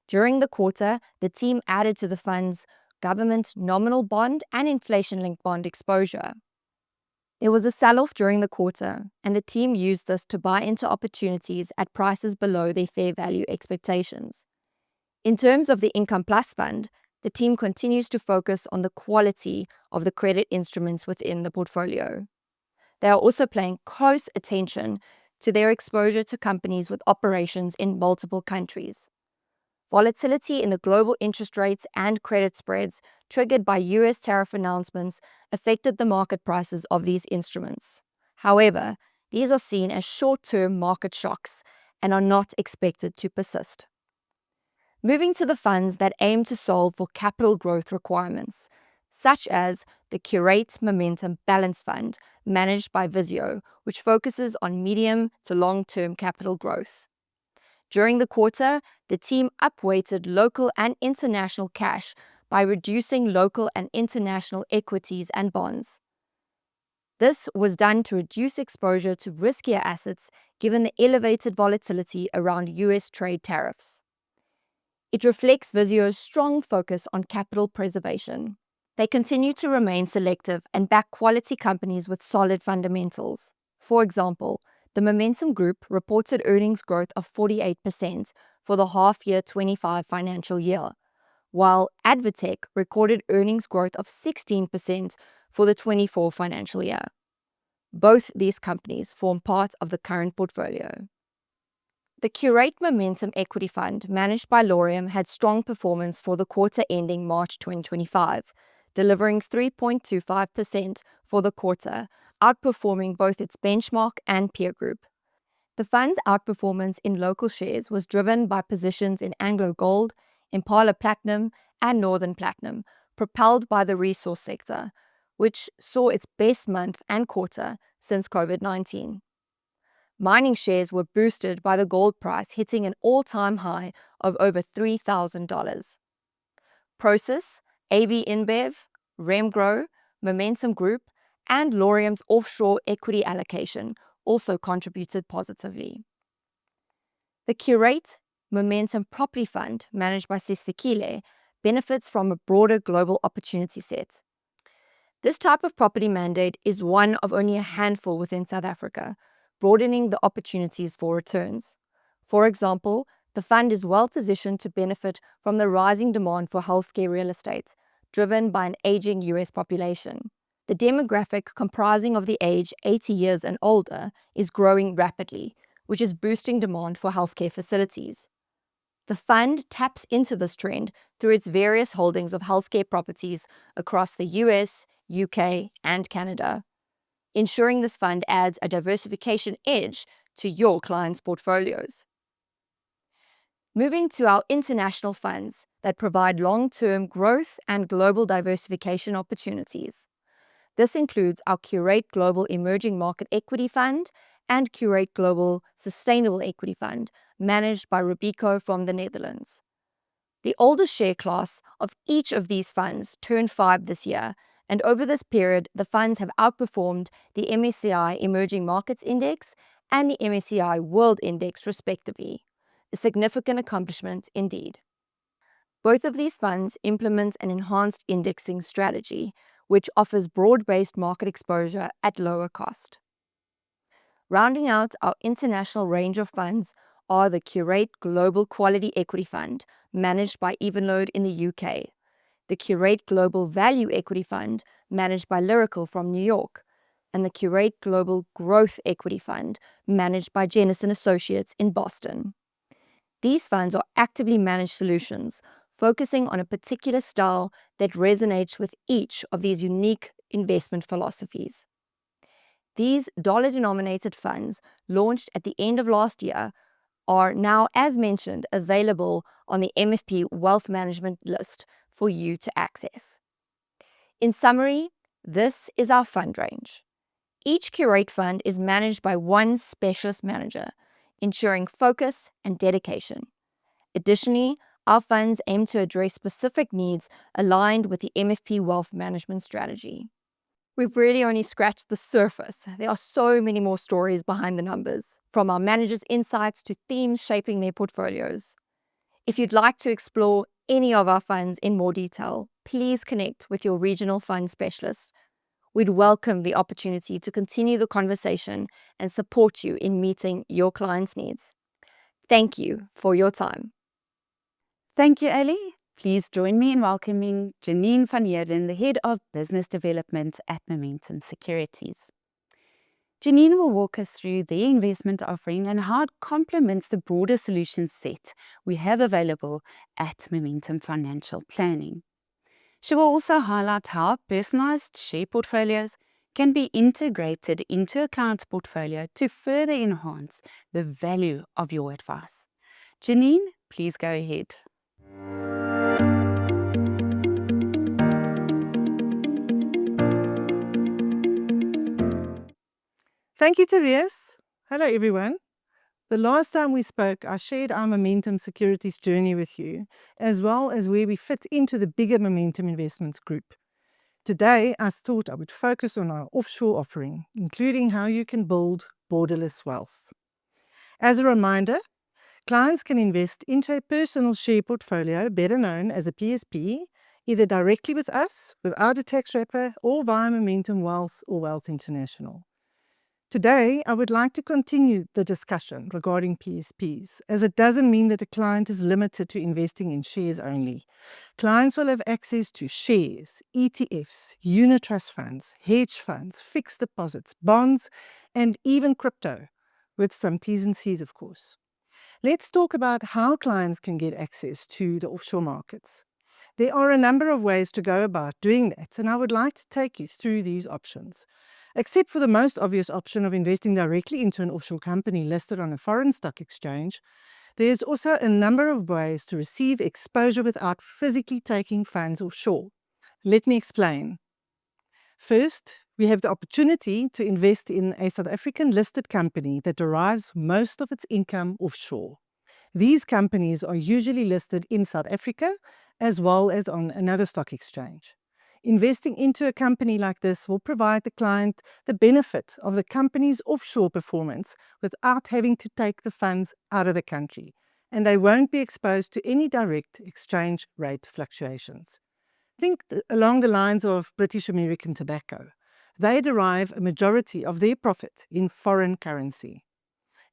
During the quarter, the team added to the fund's government nominal bond and inflation-linked bond exposure. There was a sell-off during the quarter, and the team used this to buy into opportunities at prices below their fair value expectations. In terms of the Income Plus Fund, the team continues to focus on the quality of the credit instruments within the portfolio. They are also paying close attention to their exposure to companies with operations in multiple countries. Volatility in the global interest rates and credit spreads triggered by US tariff announcements affected the market prices of these instruments. However, these are seen as short-term market shocks and are not expected to persist. Moving to the funds that aim to solve for capital growth requirements, such as the Curate Momentum Balance Fund managed by Visio, which focuses on medium to long-term capital growth. During the quarter, the team upweighted local and international cash by reducing local and international equities and bonds. This was done to reduce exposure to riskier assets given the elevated volatility around US trade tariffs. It reflects Visio's strong focus on capital preservation. They continue to remain selective and back quality companies with solid fundamentals. For example, the Momentum Group reported earnings growth of 48% for the half-year 25 financial year, while Advotech recorded earnings growth of 16% for the 24 financial year. Both these companies form part of the current portfolio. The Curate Momentum Equity Fund, managed by Laurium, had strong performance for the quarter ending March 2025, delivering 3.25% for the quarter, outperforming both its benchmark and peer group. The fund's outperformance in local shares was driven by positions in Anglo Gold, Impala Platinum, and Northern Platinum, propelled by the resource sector, which saw its best month and quarter since COVID-19. Mining shares were boosted by the gold price hitting an all-time high of over $3,000. Prosus, AB InBev, Remgro, Momentum Group, and Laurium's offshore equity allocation also contributed positively. The Curate Momentum Property Fund, managed by Sisfikile, benefits from a broader global opportunity set. This type of property mandate is one of only a handful within South Africa, broadening the opportunities for returns. For example, the fund is well positioned to benefit from the rising demand for healthcare real estate, driven by an aging US population. The demographic comprising of the age 80 years and older is growing rapidly, which is boosting demand for healthcare facilities. The fund taps into this trend through its various holdings of healthcare properties across the US, UK, and Canada, ensuring this fund adds a diversification edge to your clients' portfolios. Moving to our international funds that provide long-term growth and global diversification opportunities. This includes our Curate Global Emerging Market Equity Fund and Curate Global Sustainable Equity Fund, managed by Robeco from the Netherlands. The oldest share class of each of these funds turned 5 this year, and over this period, the funds have outperformed the MSCI Emerging Markets Index and the MSCI World Index, respectively. A significant accomplishment indeed. Both of these funds implement an enhanced indexing strategy, which offers broad-based market exposure at lower cost. Rounding out our international range of funds are the Curate Global Quality Equity Fund, managed by Evenlode in the UK, the Curate Global Value Equity Fund, managed by Lyrical from New York, and the Curate Global Growth Equity Fund, managed by Jennison Associates in Boston. These funds are actively managed solutions, focusing on a particular style that resonates with each of these unique investment philosophies. These dollar-denominated funds, launched at the end of last year, are now, as mentioned, available on the MFP Wealth Management list for you to access. In summary, this is our fund range. Each Curate fund is managed by one specialist manager, ensuring focus and dedication. Additionally, our funds aim to address specific needs aligned with the MFP wealth management strategy. We've really only scratched the surface. There are so many more stories behind the numbers, from our managers' insights to themes shaping their portfolios. If you'd like to explore any of our funds in more detail, please connect with your regional fund specialist. We'd welcome the opportunity to continue the conversation and support you in meeting your clients' needs. Thank you for your time. Thank you, Ali. Please join me in welcoming Janine van Heerden, the Head of Business Development at Momentum Securities. Janine will walk us through their investment offering and how it complements the broader solution set we have available at Momentum Financial Planning. She will also highlight how personalized share portfolios can be integrated into a client's portfolio to further enhance the value of your advice. Janine, please go ahead. Thank you, Therese. Hello, everyone. The last time we spoke, I shared our Momentum Securities journey with you, as well as where we fit into the bigger Momentum Investments group. Today, I thought I would focus on our offshore offering, including how you can build borderless wealth. As a reminder, clients can invest into a personal share portfolio, better known as a PSP, either directly with us, without a tax wrapper, or via Momentum Wealth or Wealth International. Today, I would like to continue the discussion regarding PSPs, as it doesn't mean that a client is limited to investing in shares only. Clients will have access to shares, ETFs, unit trust funds, hedge funds, fixed deposits, bonds, and even crypto, with some T's and C's, of course. Let's talk about how clients can get access to the offshore markets. There are a number of ways to go about doing that, and I would like to take you through these options. Except for the most obvious option of investing directly into an offshore company listed on a foreign stock exchange, there's also a number of ways to receive exposure without physically taking funds offshore. Let me explain. First, we have the opportunity to invest in a South African listed company that derives most of its income offshore. These companies are usually listed in South Africa as well as on another stock exchange. Investing into a company like this will provide the client the benefit of the company's offshore performance without having to take the funds out of the country, and they won't be exposed to any direct exchange rate fluctuations. Think along the lines of British American Tobacco. They derive a majority of their profit in foreign currency.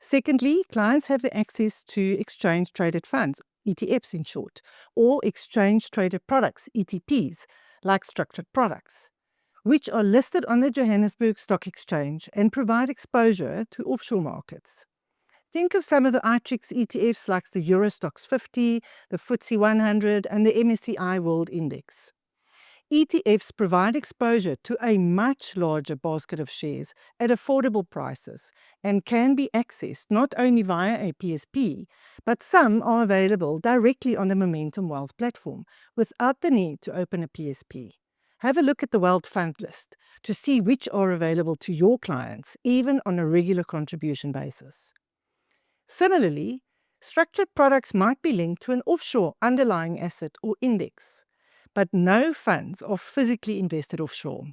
Secondly, clients have the access to exchange-traded funds, ETFs in short, or exchange-traded products, ETPs, like structured products, which are listed on the Johannesburg Stock Exchange and provide exposure to offshore markets. Think of some of the iTrix ETFs like the Eurostoxx 50, the FTSE 100, and the MSCI World Index. ETFs provide exposure to a much larger basket of shares at affordable prices and can be accessed not only via a PSP, but some are available directly on the Momentum Wealth platform without the need to open a PSP. Have a look at the Wealth Fund list to see which are available to your clients, even on a regular contribution basis. Similarly, structured products might be linked to an offshore underlying asset or index, but no funds are physically invested offshore.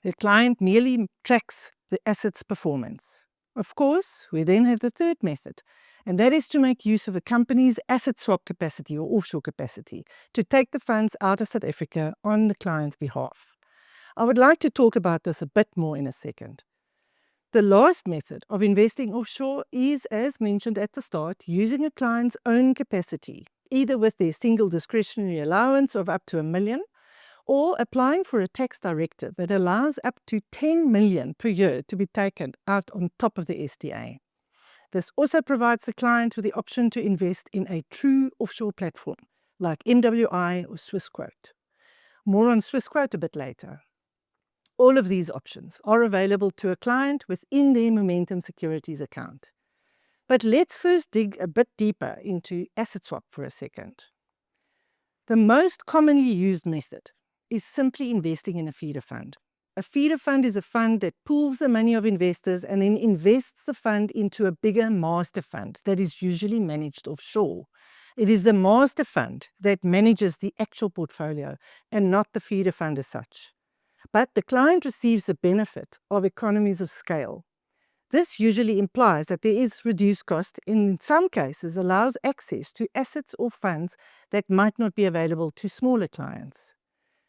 The client merely tracks the asset's performance. Of course, we then have the third method, and that is to make use of a company's asset swap capacity or offshore capacity to take the funds out of South Africa on the client's behalf. I would like to talk about this a bit more in a second. The last method of investing offshore is, as mentioned at the start, using a client's own capacity, either with their single discretionary allowance of up to $1 million, or applying for a tax directive that allows up to $10 million per year to be taken out on top of the SDA. This also provides the client with the option to invest in a true offshore platform, like MWI or Swissquote. More on Swissquote a bit later. All of these options are available to a client within their Momentum Securities account. But let's first dig a bit deeper into asset swap for a second. The most commonly used method is simply investing in a feeder fund. A feeder fund is a fund that pools the money of investors and then invests the fund into a bigger master fund that is usually managed offshore. It is the master fund that manages the actual portfolio and not the feeder fund as such. But the client receives the benefit of economies of scale. This usually implies that there is reduced cost and in some cases allows access to assets or funds that might not be available to smaller clients.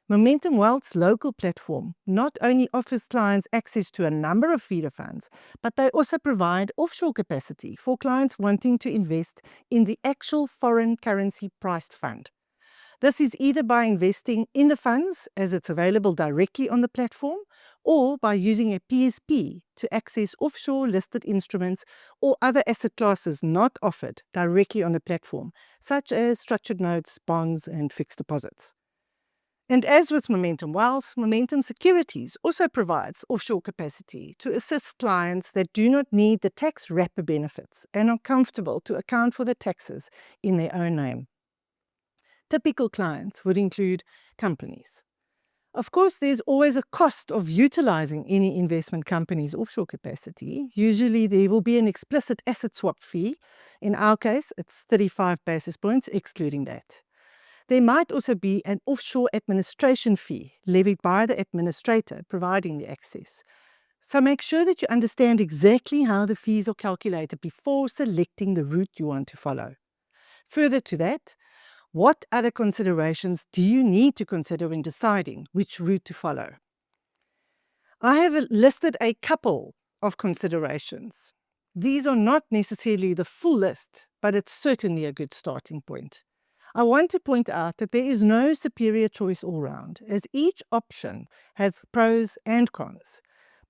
Momentum Wealth's local platform not only offers clients access to a number of feeder funds, but they also provide offshore capacity for clients wanting to invest in the actual foreign currency priced fund. This is either by investing in the funds as it's available directly on the platform or by using a PSP to access offshore listed instruments or other asset classes not offered directly on the platform, such as structured notes, bonds, and fixed deposits. And as with Momentum Wealth, Momentum Securities also provides offshore capacity to assist clients that do not need the tax wrapper benefits and are comfortable to account for the taxes in their own name. Typical clients would include companies. Of course, there's always a cost of utilizing any investment company's offshore capacity. Usually there will be an explicit asset swap fee. In our case, it's 35 basis points, excluding that. There might also be an offshore administration fee levied by the administrator providing the access. So make sure that you understand exactly how the fees are calculated before selecting the route you want to follow. Further to that, what other considerations do you need to consider when deciding which route to follow? I have listed a couple of considerations. These are not necessarily the full list, but it's certainly a good starting point. I want to point out that there is no superior choice all round, as each option has pros and cons.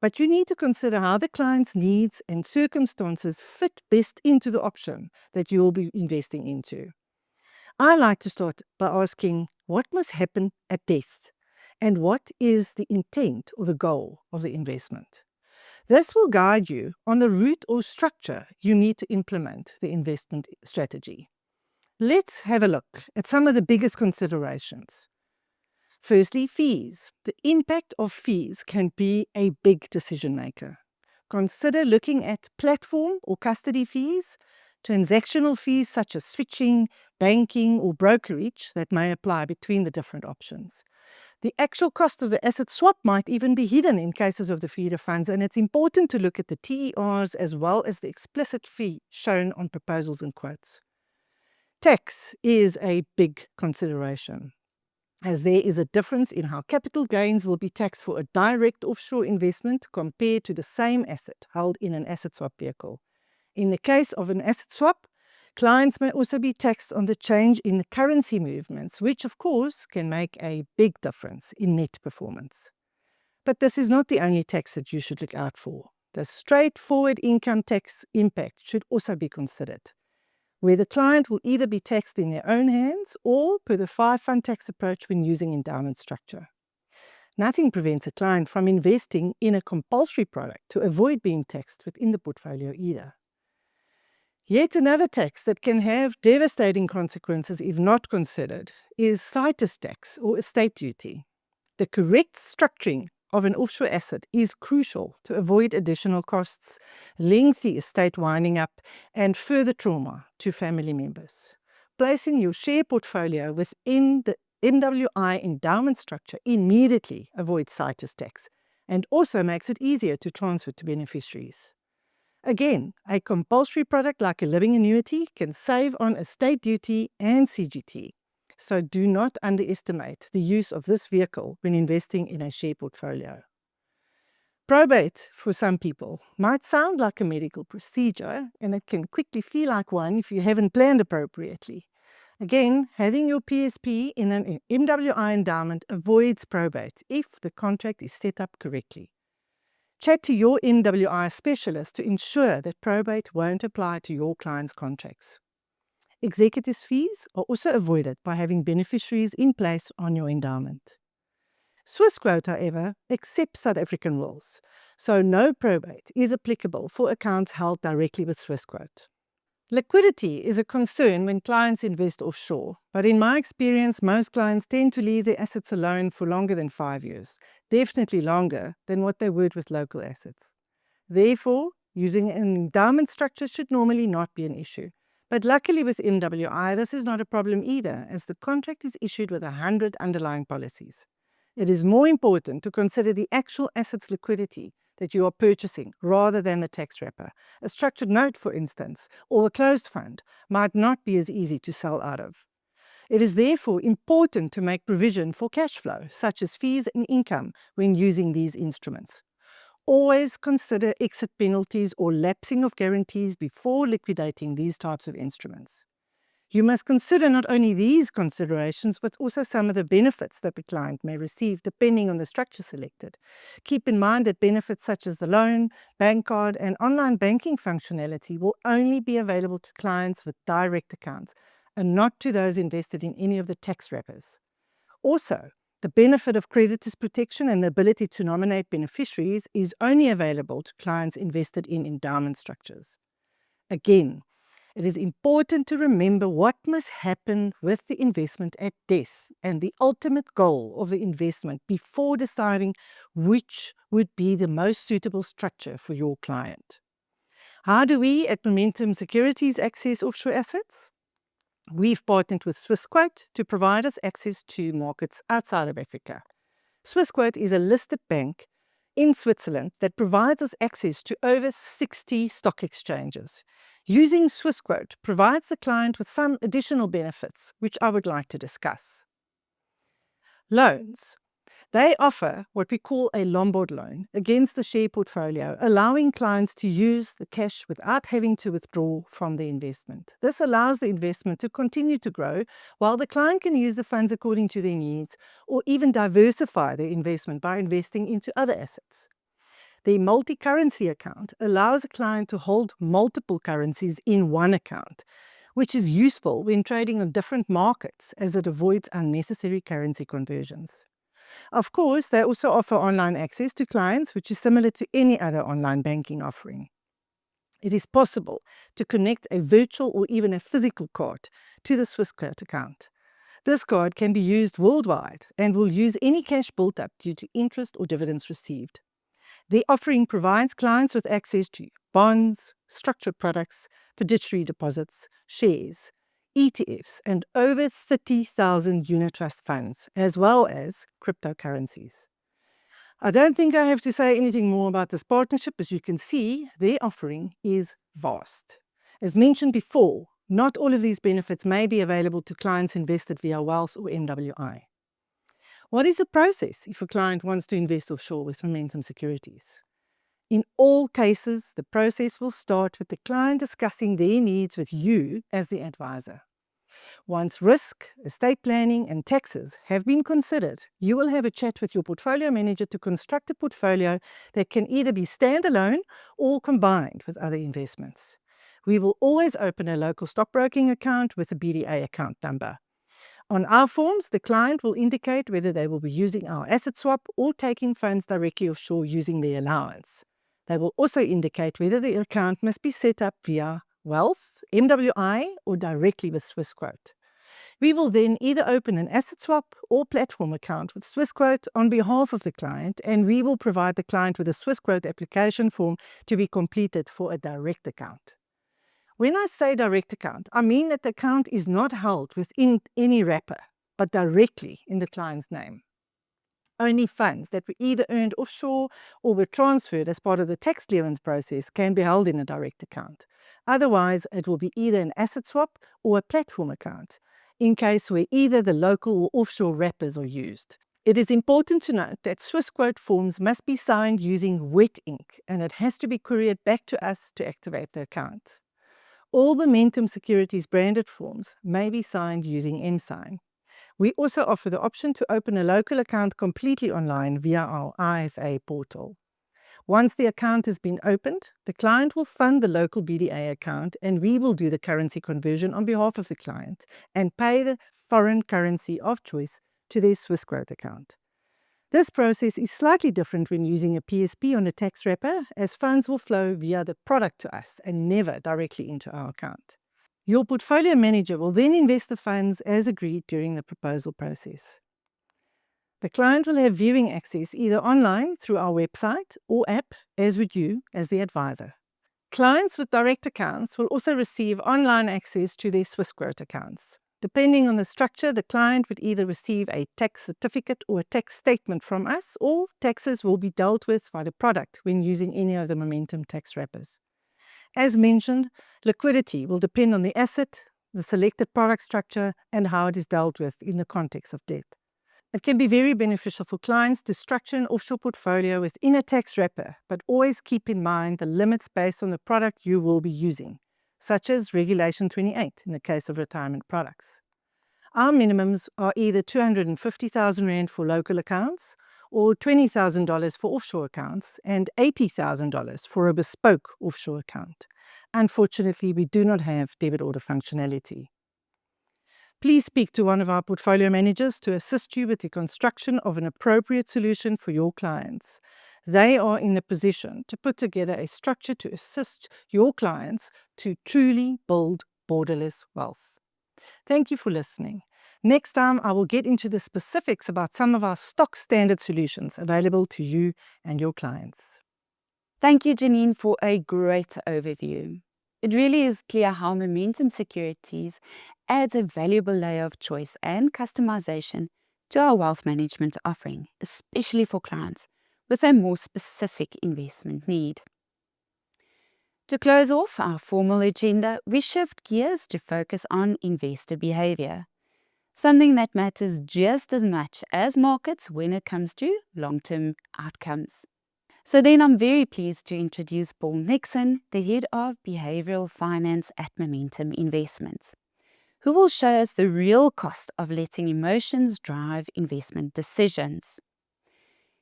But you need to consider how the client's needs and circumstances fit best into the option that you will be investing into. I like to start by asking what must happen at death and what is the intent or the goal of the investment. This will guide you on the route or structure you need to implement the investment strategy. Let's have a look at some of the biggest considerations. Firstly, fees. The impact of fees can be a big decision maker. Consider looking at platform or custody fees, transactional fees such as switching, banking, or brokerage that may apply between the different options. The actual cost of the asset swap might even be hidden in cases of the feeder funds, and it's important to look at the TERs as well as the explicit fee shown on proposals and quotes. Tax is a big consideration, as there is a difference in how capital gains will be taxed for a direct offshore investment compared to the same asset held in an asset swap vehicle. In the case of an asset swap, clients may also be taxed on the change in the currency movements, which of course can make a big difference in net performance. But this is not the only tax that you should look out for. The straightforward income tax impact should also be considered, where the client will either be taxed in their own hands or per the 5-fund tax approach when using endowment structure. Nothing prevents a client from investing in a compulsory product to avoid being taxed within the portfolio either. Yet another tax that can have devastating consequences if not considered is citus tax or estate duty. The correct structuring of an offshore asset is crucial to avoid additional costs, lengthy estate winding up, and further trauma to family members. Placing your share portfolio within the MWI endowment structure immediately avoids citus tax and also makes it easier to transfer to beneficiaries. Again, a compulsory product like a living annuity can save on estate duty and CGT, so do not underestimate the use of this vehicle when investing in a share portfolio. Probate, for some people, might sound like a medical procedure, and it can quickly feel like one if you haven't planned appropriately. Again, having your PSP in an MWI endowment avoids probate if the contract is set up correctly. Chat to your MWI specialist to ensure that probate won't apply to your client's contracts. Executive fees are also avoided by having beneficiaries in place on your endowment. Swissquote, however, accepts South African rules, so no probate is applicable for accounts held directly with Swissquote. Liquidity is a concern when clients invest offshore, but in my experience, most clients tend to leave their assets alone for longer than 5 years, definitely longer than what they would with local assets. Therefore, using an endowment structure should normally not be an issue. But luckily with MWI, this is not a problem either, as the contract is issued with 100 underlying policies. It is more important to consider the actual asset's liquidity that you are purchasing rather than the tax wrapper. A structured note, for instance, or a closed fund might not be as easy to sell out of. It is therefore important to make provision for cash flow, such as fees and income, when using these instruments. Always consider exit penalties or lapsing of guarantees before liquidating these types of instruments. You must consider not only these considerations, but also some of the benefits that the client may receive depending on the structure selected. Keep in mind that benefits such as the loan, bank card, and online banking functionality will only be available to clients with direct accounts and not to those invested in any of the tax wrappers. Also, the benefit of creditors' protection and the ability to nominate beneficiaries is only available to clients invested in endowment structures. Again, it is important to remember what must happen with the investment at death and the ultimate goal of the investment before deciding which would be the most suitable structure for your client. How do we at Momentum Securities access offshore assets? We've partnered with Swissquote to provide us access to markets outside of Africa. Swissquote is a listed bank in Switzerland that provides us access to over 60 stock exchanges. Using Swissquote provides the client with some additional benefits, which I would like to discuss. Loans. They offer what we call a Lombard loan against the share portfolio, allowing clients to use the cash without having to withdraw from the investment. This allows the investment to continue to grow while the client can use the funds according to their needs or even diversify their investment by investing into other assets. The multi-currency account allows a client to hold multiple currencies in one account, which is useful when trading on different markets as it avoids unnecessary currency conversions. Of course, they also offer online access to clients, which is similar to any other online banking offering. It is possible to connect a virtual or even a physical card to the Swissquote account. This card can be used worldwide and will use any cash built up due to interest or dividends received. The offering provides clients with access to bonds, structured products, fiduciary deposits, shares, ETFs, and over 30,000 unit trust funds, as well as cryptocurrencies. I don't think I have to say anything more about this partnership. As you can see, their offering is vast. As mentioned before, not all of these benefits may be available to clients invested via Wealth or MWI. What is the process if a client wants to invest offshore with Momentum Securities? In all cases, the process will start with the client discussing their needs with you as the advisor. Once risk, estate planning, and taxes have been considered, you will have a chat with your portfolio manager to construct a portfolio that can either be standalone or combined with other investments. We will always open a local stockbroking account with a BDA account number. On our forms, the client will indicate whether they will be using our asset swap or taking funds directly offshore using their allowance. They will also indicate whether the account must be set up via Wealth, MWI, or directly with Swissquote. We will then either open an asset swap or platform account with Swissquote on behalf of the client, and we will provide the client with a Swissquote application form to be completed for a direct account. When I say direct account, I mean that the account is not held within any wrapper, but directly in the client's name. Only funds that were either earned offshore or were transferred as part of the tax clearance process can be held in a direct account. Otherwise, it will be either an asset swap or a platform account, in case where either the local or offshore wrappers are used. It is important to note that Swissquote forms must be signed using wet ink, and it has to be couriered back to us to activate the account. All Momentum Securities branded forms may be signed using mSign. We also offer the option to open a local account completely online via our IFA portal. Once the account has been opened, the client will fund the local BDA account, and we will do the currency conversion on behalf of the client and pay the foreign currency of choice to their Swissquote account. This process is slightly different when using a PSP on a tax wrapper, as funds will flow via the product to us and never directly into our account. Your portfolio manager will then invest the funds as agreed during the proposal process. The client will have viewing access either online through our website or app, as would you as the advisor. Clients with direct accounts will also receive online access to their Swissquote accounts. Depending on the structure, the client would either receive a tax certificate or a tax statement from us, or taxes will be dealt with by the product when using any of the Momentum tax wrappers. As mentioned, liquidity will depend on the asset, the selected product structure, and how it is dealt with in the context of debt. It can be very beneficial for clients to structure an offshore portfolio within a tax wrapper, but always keep in mind the limits based on the product you will be using, such as Regulation 28 in the case of retirement products. Our minimums are either 250,000 Rand for local accounts or $20,000 for offshore accounts and $80,000 for a bespoke offshore account. Unfortunately, we do not have debit order functionality. Please speak to one of our portfolio managers to assist you with the construction of an appropriate solution for your clients. They are in the position to put together a structure to assist your clients to truly build borderless wealth. Thank you for listening. Next time, I will get into the specifics about some of our stock standard solutions available to you and your clients. Thank you, Janine, for a great overview. It really is clear how Momentum Securities adds a valuable layer of choice and customization to our wealth management offering, especially for clients with a more specific investment need. To close off our formal agenda, we shift gears to focus on investor behavior, something that matters just as much as markets when it comes to long-term outcomes. So then I'm very pleased to introduce Paul Nixon, the Head of Behavioural Finance at Momentum Investments, who will show us the real cost of letting emotions drive investment decisions.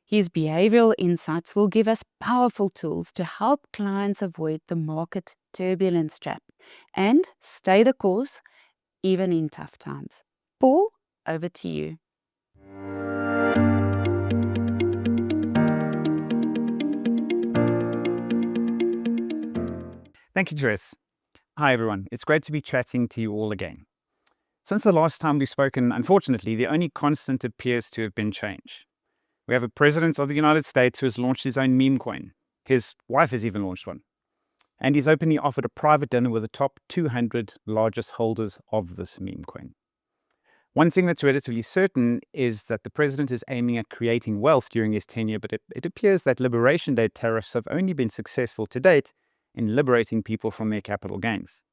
His behavioural insights will give us powerful tools to help clients avoid the market turbulence trap and stay the course even in tough times. Paul, over to you. Thank you, Jess. Hi, everyone. It's great to be chatting to you all again. Since the last time we've spoken, unfortunately, the only constant appears to have been change. We have a president of the United States who has launched his own meme coin. His wife has even launched one. And he's openly offered a private dinner with the top 200 largest holders of this meme coin. One thing that's relatively certain is that the president is aiming at creating wealth during his tenure, but it appears that Liberation Day tariffs have only been successful to date in liberating people from their capital gains.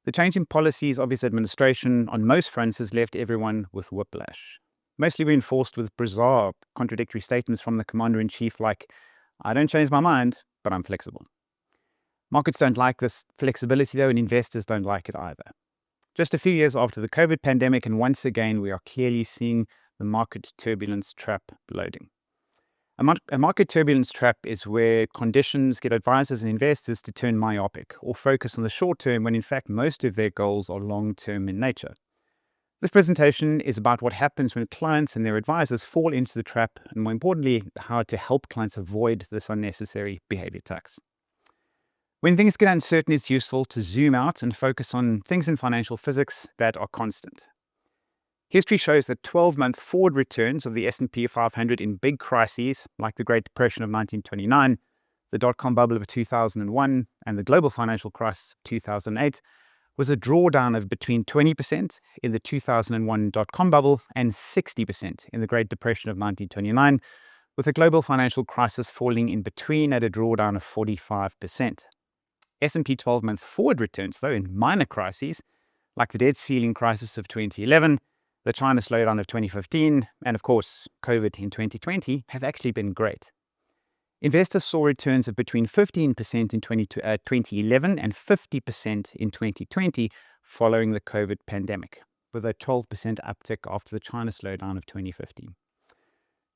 The change in policies of his administration on most fronts has left everyone with whiplash, mostly reinforced with bizarre, contradictory statements from the commander-in-chief like, "I don't change my mind, but I'm flexible." Markets don't like this flexibility though, and investors don't like it either. Just a few years after the COVID pandemic, and once again, we are clearly seeing the market turbulence trap loading. A market turbulence trap is where conditions get advisors and investors to turn myopic or focus on the short term when in fact most of their goals are long term in nature. This presentation is about what happens when clients and their advisors fall into the trap, and more importantly, how to help clients avoid this unnecessary behavior tax. When things get uncertain, it's useful to zoom out and focus on things in financial physics that are constant. History shows that 12-month forward returns of the S&P 500 in big crises like the Great Depression of 1929, the dot-com bubble of 2001, and the global financial crisis of 2008 was a drawdown of between 20% in the 2001 dot-com bubble and 60% in the Great Depression of 1929, with the global financial crisis falling in between at a drawdown of 45%. S&P 12-month forward returns, though, in minor crises like the debt ceiling crisis of 2011, the China slowdown of 2015, and of course, COVID in 2020, have actually been great. Investors saw returns of between 15% in 2011 and 50% in 2020 following the COVID pandemic, with a 12% uptick after the China slowdown of 2015.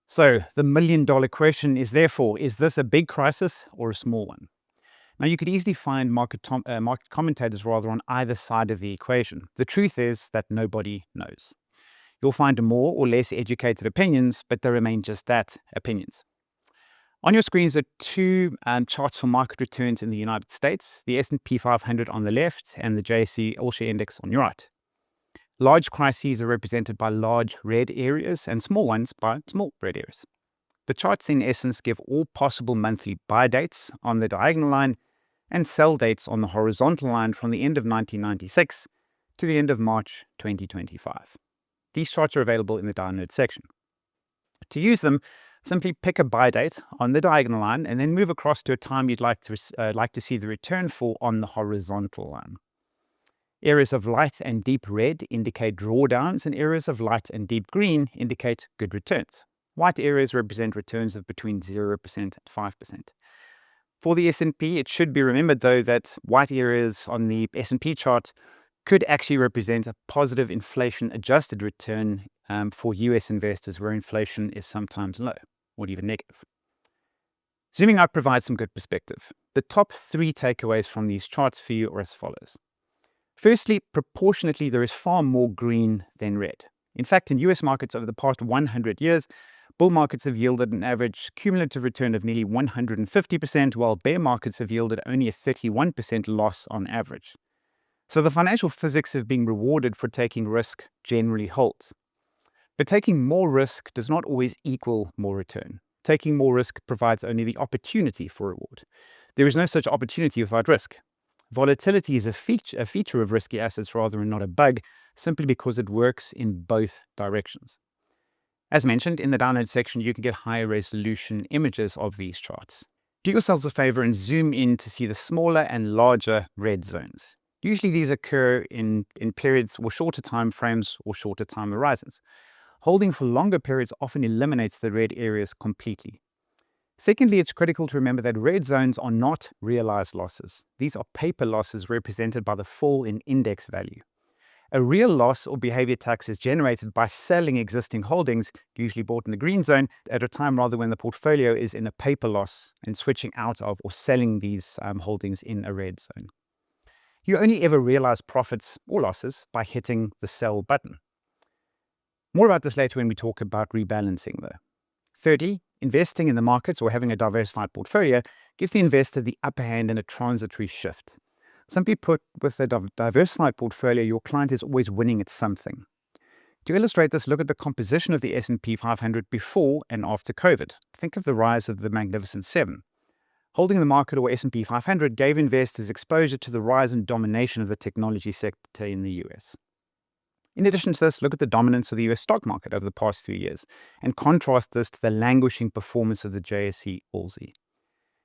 So, the million-dollar question is therefore, is this a big crisis or a small one? Now, you could easily find market commentators on either side of the equation. The truth is that nobody knows. You'll find more or less educated opinions, but they remain just that, opinions. On your screens are two charts for market returns in the United States, the S&P 500 on the left and the JSE All-Share Index on your right. Large crises are represented by large red areas and small ones by small red areas. The charts in essence give all possible monthly buy dates on the diagonal line and sell dates on the horizontal line from the end of 1996 to the end of March 2025. These charts are available in the download section. To use them, simply pick a buy date on the diagonal line and then move across to a time you'd like to see the return for on the horizontal line. Areas of light and deep red indicate drawdowns, and areas of light and deep green indicate good returns. White areas represent returns of between 0% and 5%. For the S&P, it should be remembered, though, that white areas on the S&P chart could actually represent a positive inflation-adjusted return for US investors where inflation is sometimes low or even negative. Zooming out provides some good perspective. The top 3 takeaways from these charts for you are as follows. Firstly, proportionately, there is far more green than red. In fact, in US markets over the past 100 years, bull markets have yielded an average cumulative return of nearly 150%, while bear markets have yielded only a 31% loss on average. So the financial physics of being rewarded for taking risk generally holds. But taking more risk does not always equal more return. Taking more risk provides only the opportunity for reward. There is no such opportunity without risk. Volatility is a feature of risky assets rather than not a bug, simply because it works in both directions. As mentioned, in the download section, you can get higher resolution images of these charts. Do yourselves a favor and zoom in to see the smaller and larger red zones. Usually these occur in periods or shorter time frames or shorter time horizons. Holding for longer periods often eliminates the red areas completely. Secondly, it's critical to remember that red zones are not realized losses. These are paper losses represented by the fall in index value. A real loss or behavior tax is generated by selling existing holdings, usually bought in the green zone, at a time rather when the portfolio is in a paper loss and switching out of or selling these holdings in a red zone. You only ever realize profits or losses by hitting the sell button. More about this later when we talk about rebalancing though. Thirdly, investing in the markets or having a diversified portfolio gives the investor the upper hand in a transitory shift. Simply put, with a diversified portfolio, your client is always winning at something. To illustrate this, look at the composition of the S&P 500 before and after COVID. Think of the rise of the Magnificent Seven. Holding the market or S&P 500 gave investors exposure to the rise and domination of the technology sector in the US. In addition to this, look at the dominance of the US stock market over the past few years and contrast this to the languishing performance of the JSE All-Z.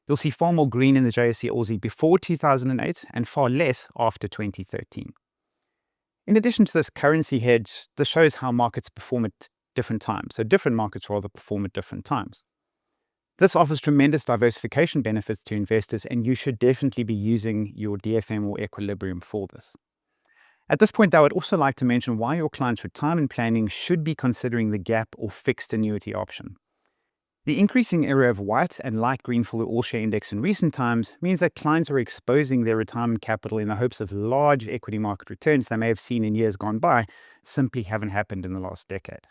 You'll see far more green in the JSE All-Z before 2008 and far less after 2013. In addition to this currency hedge, this shows how markets perform at different times. So different markets rather perform at different times. This offers tremendous diversification benefits to investors, and you should definitely be using your DFM or equilibrium for this. At this point, I would also like to mention why your clients' retirement planning should be considering the gap or fixed annuity option. The increasing area of white and light green for the all-share index in recent times means that clients are exposing their retirement capital in the hopes of large equity market returns they may have seen in years gone by simply haven't happened in the last decade.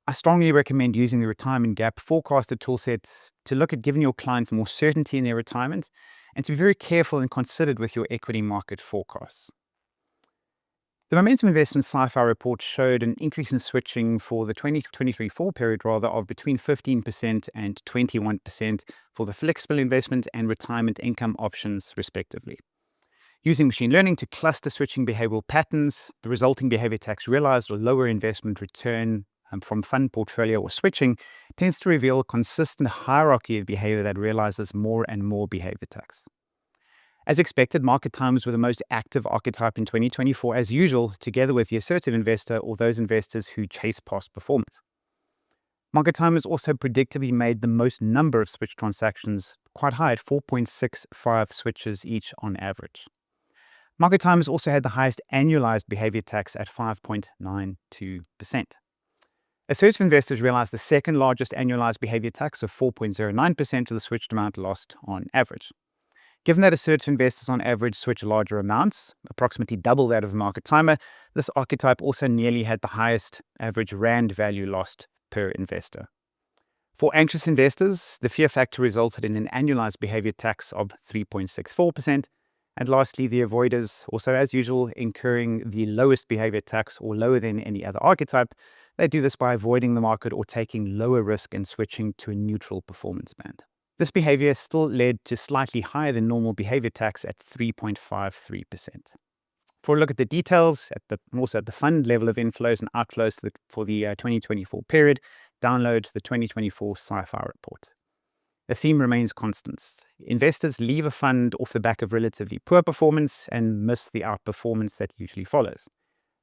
I strongly recommend using the retirement gap forecaster toolset to look at giving your clients more certainty in their retirement and to be very careful and considered with your equity market forecasts. The Momentum Investment Sci-Fi report showed an increase in switching for the 2023-4 period of between 15% and 21% for the flexible investment and retirement income options, respectively. Using machine learning to cluster switching behavioral patterns, the resulting behavior tax realized or lower investment return from fund portfolio or switching tends to reveal a consistent hierarchy of behavior that realizes more and more behavior tax. As expected, market timers were the most active archetype in 2024 as usual, together with the assertive investor or those investors who chase past performance. Market timers also predictably made the most number of switch transactions, quite high at 4.65 switches each on average. Market timers also had the highest annualized behavior tax at 5.92%. Assertive investors realized the second largest annualized behavior tax of 4.09% of the switched amount lost on average. Given that assertive investors on average switch larger amounts, approximately double that of a market timer, this archetype also nearly had the highest average rand value lost per investor. For anxious investors, the fear factor resulted in an annualized behavior tax of 3.64%. And lastly, the avoiders, also as usual, incurring the lowest behavior tax or lower than any other archetype. They do this by avoiding the market or taking lower risk and switching to a neutral performance band. This behavior still led to slightly higher than normal behavior tax at 3.53%. For a look at the details, and also at the fund level of inflows and outflows for the 2024 period, download the 2024 Sci-Fi report. The theme remains constant. Investors leave a fund off the back of relatively poor performance and miss the outperformance that usually follows.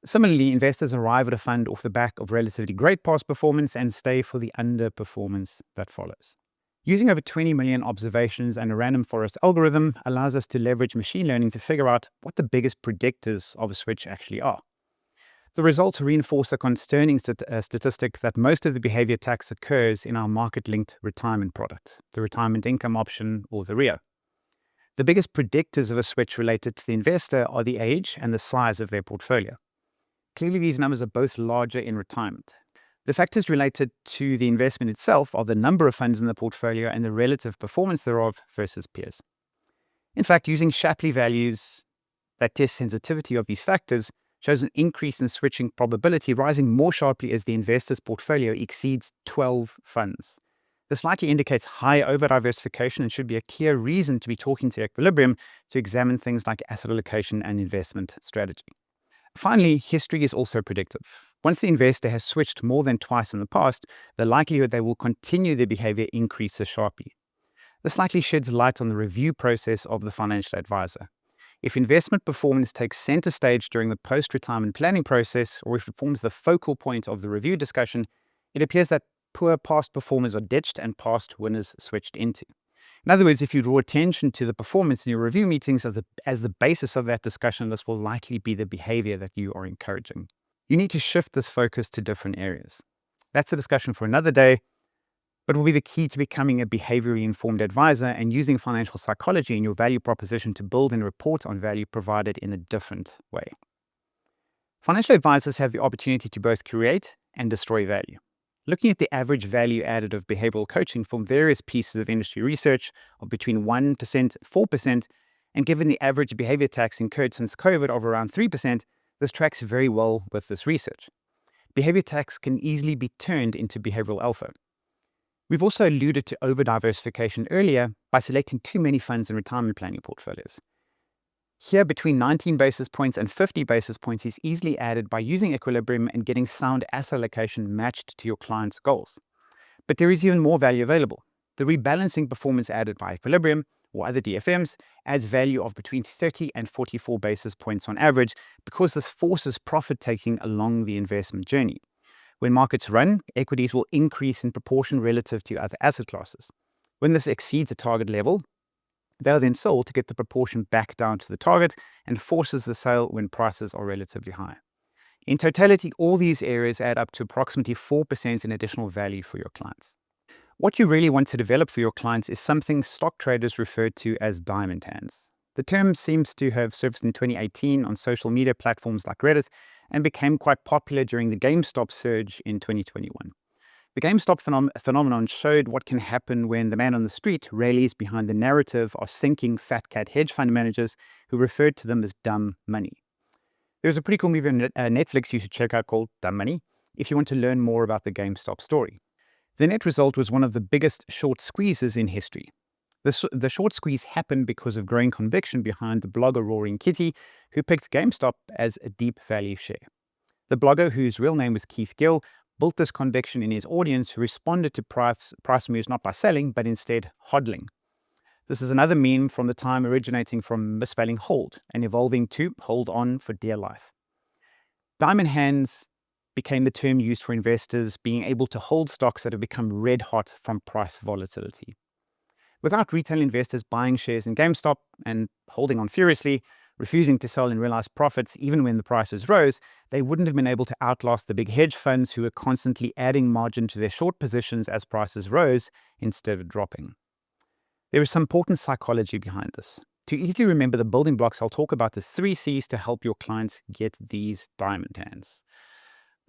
Similarly, investors arrive at a fund off the back of relatively great past performance and stay for the underperformance that follows. Using over 20 million observations and a random forest algorithm allows us to leverage machine learning to figure out what the biggest predictors of a switch actually are. The results reinforce a concerning statistic that most of the behavior tax occurs in our market-linked retirement product, the retirement income option, or the RIO. The biggest predictors of a switch related to the investor are the age and the size of their portfolio. Clearly, these numbers are both larger in retirement. The factors related to the investment itself are the number of funds in the portfolio and the relative performance thereof versus peers. In fact, using Shapley values that test sensitivity of these factors shows an increase in switching probability rising more sharply as the investor's portfolio exceeds 12 funds. This likely indicates high over-diversification and should be a clear reason to be talking to Equilibrium to examine things like asset allocation and investment strategy. Finally, history is also predictive. Once the investor has switched more than twice in the past, the likelihood they will continue their behavior increases sharply. This likely sheds light on the review process of the financial advisor. If investment performance takes center stage during the post-retirement planning process, or if it forms the focal point of the review discussion, it appears that poor past performers are ditched and past winners switched into. In other words, if you draw attention to the performance in your review meetings as the basis of that discussion, this will likely be the behavior that you are encouraging. You need to shift this focus to different areas. That's a discussion for another day, but will be the key to becoming a behaviorally informed advisor and using financial psychology in your value proposition to build and report on value provided in a different way. Financial advisors have the opportunity to both create and destroy value. Looking at the average value added of behavioral coaching from various pieces of industry research of between 1% and 4%, and given the average behavior tax incurred since COVID of around 3%, this tracks very well with this research. Behavior tax can easily be turned into behavioral alpha. We've also alluded to over-diversification earlier by selecting too many funds in retirement planning portfolios. Here, between 19 basis points and 50 basis points is easily added by using Equilibrium and getting sound asset allocation matched to your client's goals. But there is even more value available. The rebalancing performance added by Equilibrium or other DFMs adds value of between 30 and 44 basis points on average because this forces profit-taking along the investment journey. When markets run, equities will increase in proportion relative to other asset classes. When this exceeds a target level, they are then sold to get the proportion back down to the target and forces the sale when prices are relatively high. In totality, all these areas add up to approximately 4% in additional value for your clients. What you really want to develop for your clients is something stock traders refer to as diamond hands. The term seems to have surfaced in 2018 on social media platforms like Reddit and became quite popular during the GameStop surge in 2021. The GameStop phenomenon showed what can happen when the man on the street rallies behind the narrative of sinking fat cat hedge fund managers who referred to them as dumb money. There's a pretty cool movie on Netflix you should check out called Dumb Money if you want to learn more about the GameStop story. The net result was one of the biggest short squeezes in history. The short squeeze happened because of growing conviction behind the blogger Roaring Kitty, who picked GameStop as a deep value share. The blogger, whose real name was Keith Gill, built this conviction in his audience who responded to price moves not by selling, but instead hodling. This is another meme from the time originating from misspelling hold and evolving to hold on for dear life. Diamond hands became the term used for investors being able to hold stocks that have become red hot from price volatility. Without retail investors buying shares in GameStop and holding on furiously, refusing to sell and realize profits even when the prices rose, they wouldn't have been able to outlast the big hedge funds who were constantly adding margin to their short positions as prices rose instead of dropping. There is some important psychology behind this. To easily remember the building blocks, I'll talk about the 3 C's to help your clients get these diamond hands.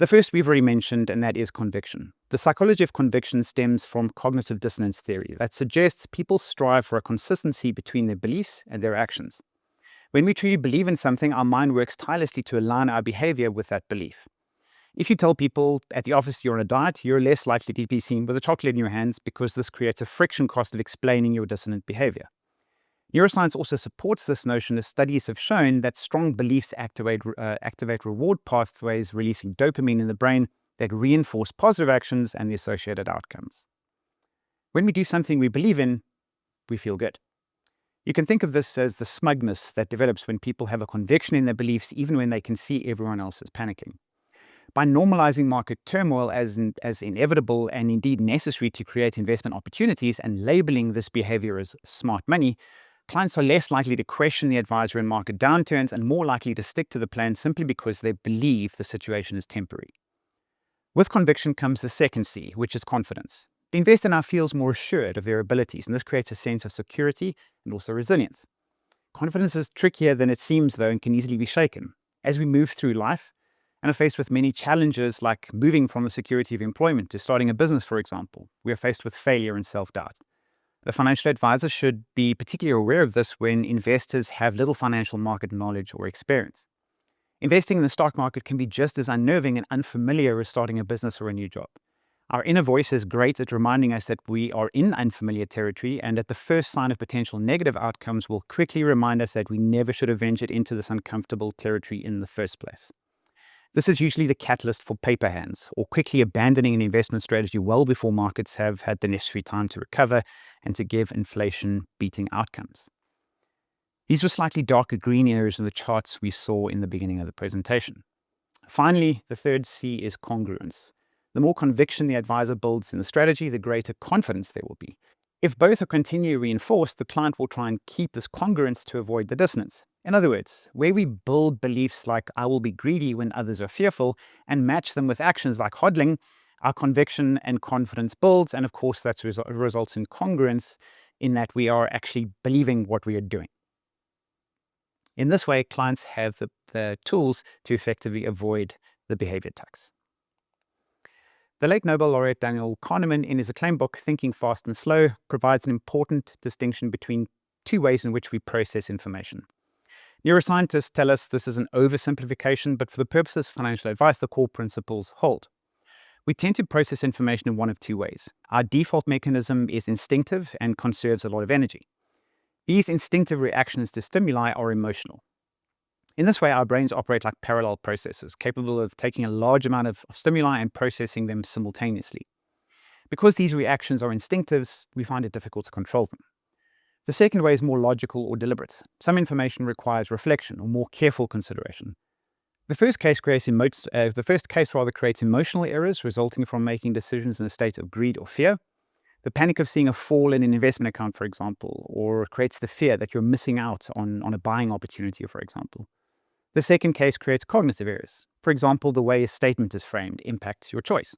The first we've already mentioned, and that is conviction. The psychology of conviction stems from cognitive dissonance theory that suggests people strive for a consistency between their beliefs and their actions. When we truly believe in something, our mind works tirelessly to align our behavior with that belief. If you tell people at the office you're on a diet, you're less likely to be seen with a chocolate in your hands because this creates a friction cost of explaining your dissonant behavior. Neuroscience also supports this notion as studies have shown that strong beliefs activate reward pathways releasing dopamine in the brain that reinforce positive actions and the associated outcomes. When we do something we believe in, we feel good. You can think of this as the smugness that develops when people have a conviction in their beliefs even when they can see everyone else is panicking. By normalizing market turmoil as inevitable and indeed necessary to create investment opportunities and labeling this behavior as smart money, clients are less likely to question the advisor in market downturns and more likely to stick to the plan simply because they believe the situation is temporary. With conviction comes the second C, which is confidence. The investor now feels more assured of their abilities, and this creates a sense of security and also resilience. Confidence is trickier than it seems, though, and can easily be shaken. As we move through life and are faced with many challenges like moving from the security of employment to starting a business, for example, we are faced with failure and self-doubt. The financial advisor should be particularly aware of this when investors have little financial market knowledge or experience. Investing in the stock market can be just as unnerving and unfamiliar as starting a business or a new job. Our inner voice is great at reminding us that we are in unfamiliar territory and that the first sign of potential negative outcomes will quickly remind us that we never should have ventured into this uncomfortable territory in the first place. This is usually the catalyst for paper hands, or quickly abandoning an investment strategy well before markets have had the necessary time to recover and to give inflation-beating outcomes. These were slightly darker green areas in the charts we saw in the beginning of the presentation. Finally, the third C is congruence. The more conviction the advisor builds in the strategy, the greater confidence there will be. If both are continually reinforced, the client will try and keep this congruence to avoid the dissonance. In other words, where we build beliefs like I will be greedy when others are fearful and match them with actions like hodling, our conviction and confidence builds, and of course that results in congruence in that we are actually believing what we are doing. In this way, clients have the tools to effectively avoid the behavior tax. The late Nobel laureate Daniel Kahneman, in his acclaimed book Thinking Fast and Slow, provides an important distinction between two ways in which we process information. Neuroscientists tell us this is an oversimplification, but for the purposes of financial advice, the core principles hold. We tend to process information in one of two ways. Our default mechanism is instinctive and conserves a lot of energy. These instinctive reactions to stimuli are emotional. In this way, our brains operate like parallel processors, capable of taking a large amount of stimuli and processing them simultaneously. Because these reactions are instinctives, we find it difficult to control them. The second way is more logical or deliberate. Some information requires reflection or more careful consideration. The first case creates emotional errors resulting from making decisions in a state of greed or fear. The panic of seeing a fall in an investment account, for example, or creates the fear that you're missing out on a buying opportunity, for example. The second case creates cognitive errors. For example, the way a statement is framed impacts your choice.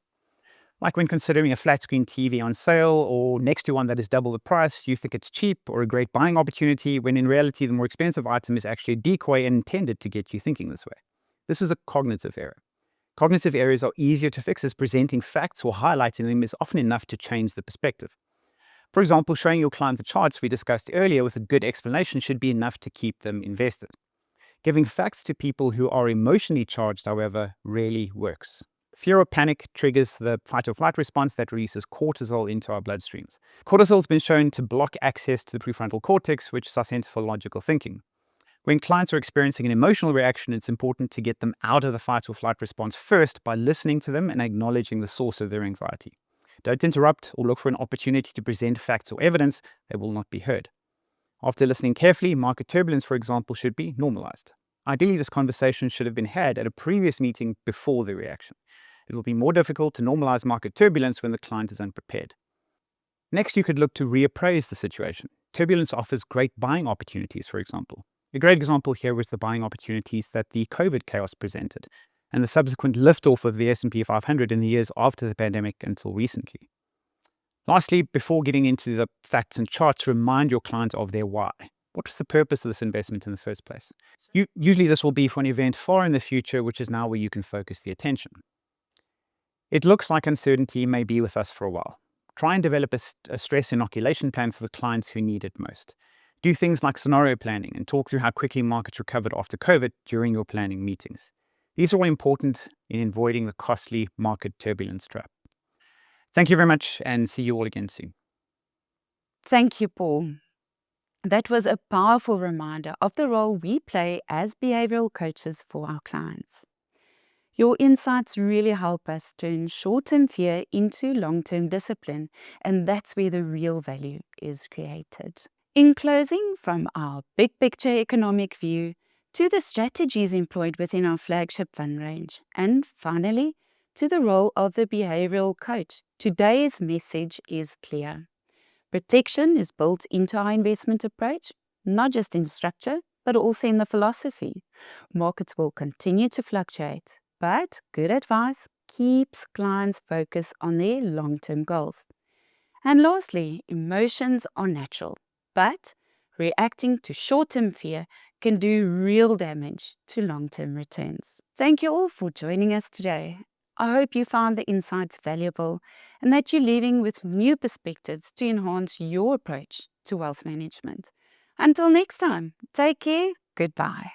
Like when considering a flat screen TV on sale or next to one that is double the price, you think it's cheap or a great buying opportunity, when in reality the more expensive item is actually a decoy and intended to get you thinking this way. This is a cognitive error. Cognitive errors are easier to fix as presenting facts or highlighting them is often enough to change the perspective. For example, showing your client the charts we discussed earlier with a good explanation should be enough to keep them invested. Giving facts to people who are emotionally charged, however, rarely works. Fear or panic triggers the fight or flight response that releases cortisol into our bloodstreams. Cortisol has been shown to block access to the prefrontal cortex, which is our center for logical thinking. When clients are experiencing an emotional reaction, it's important to get them out of the fight or flight response first by listening to them and acknowledging the source of their anxiety. Don't interrupt or look for an opportunity to present facts or evidence that will not be heard. After listening carefully, market turbulence, for example, should be normalized. Ideally, this conversation should have been had at a previous meeting before the reaction. It will be more difficult to normalize market turbulence when the client is unprepared. Next, you could look to reappraise the situation. Turbulence offers great buying opportunities, for example. A great example here was the buying opportunities that the COVID chaos presented, and the subsequent liftoff of the S&P 500 in the years after the pandemic until recently. Lastly, before getting into the facts and charts, remind your client of their why. What was the purpose of this investment in the first place? Usually this will be for an event far in the future, which is now where you can focus the attention. It looks like uncertainty may be with us for a while. Try and develop a stress inoculation plan for the clients who need it most. Do things like scenario planning and talk through how quickly markets recovered after COVID during your planning meetings. These are all important in avoiding the costly market turbulence trap. Thank you very much, and see you all again soon. Thank you, Paul. That was a powerful reminder of the role we play as behavioral coaches for our clients. Your insights really help us turn short-term fear into long-term discipline, and that's where the real value is created. In closing, from our big picture economic view to the strategies employed within our flagship fund range, and finally, to the role of the behavioral coach, today's message is clear. Protection is built into our investment approach, not just in structure, but also in the philosophy. Markets will continue to fluctuate, but good advice keeps clients focused on their long-term goals. And lastly, emotions are natural, but reacting to short-term fear can do real damage to long-term returns. Thank you all for joining us today. I hope you found the insights valuable and that you're leaving with new perspectives to enhance your approach to wealth management. Until next time, take care, goodbye.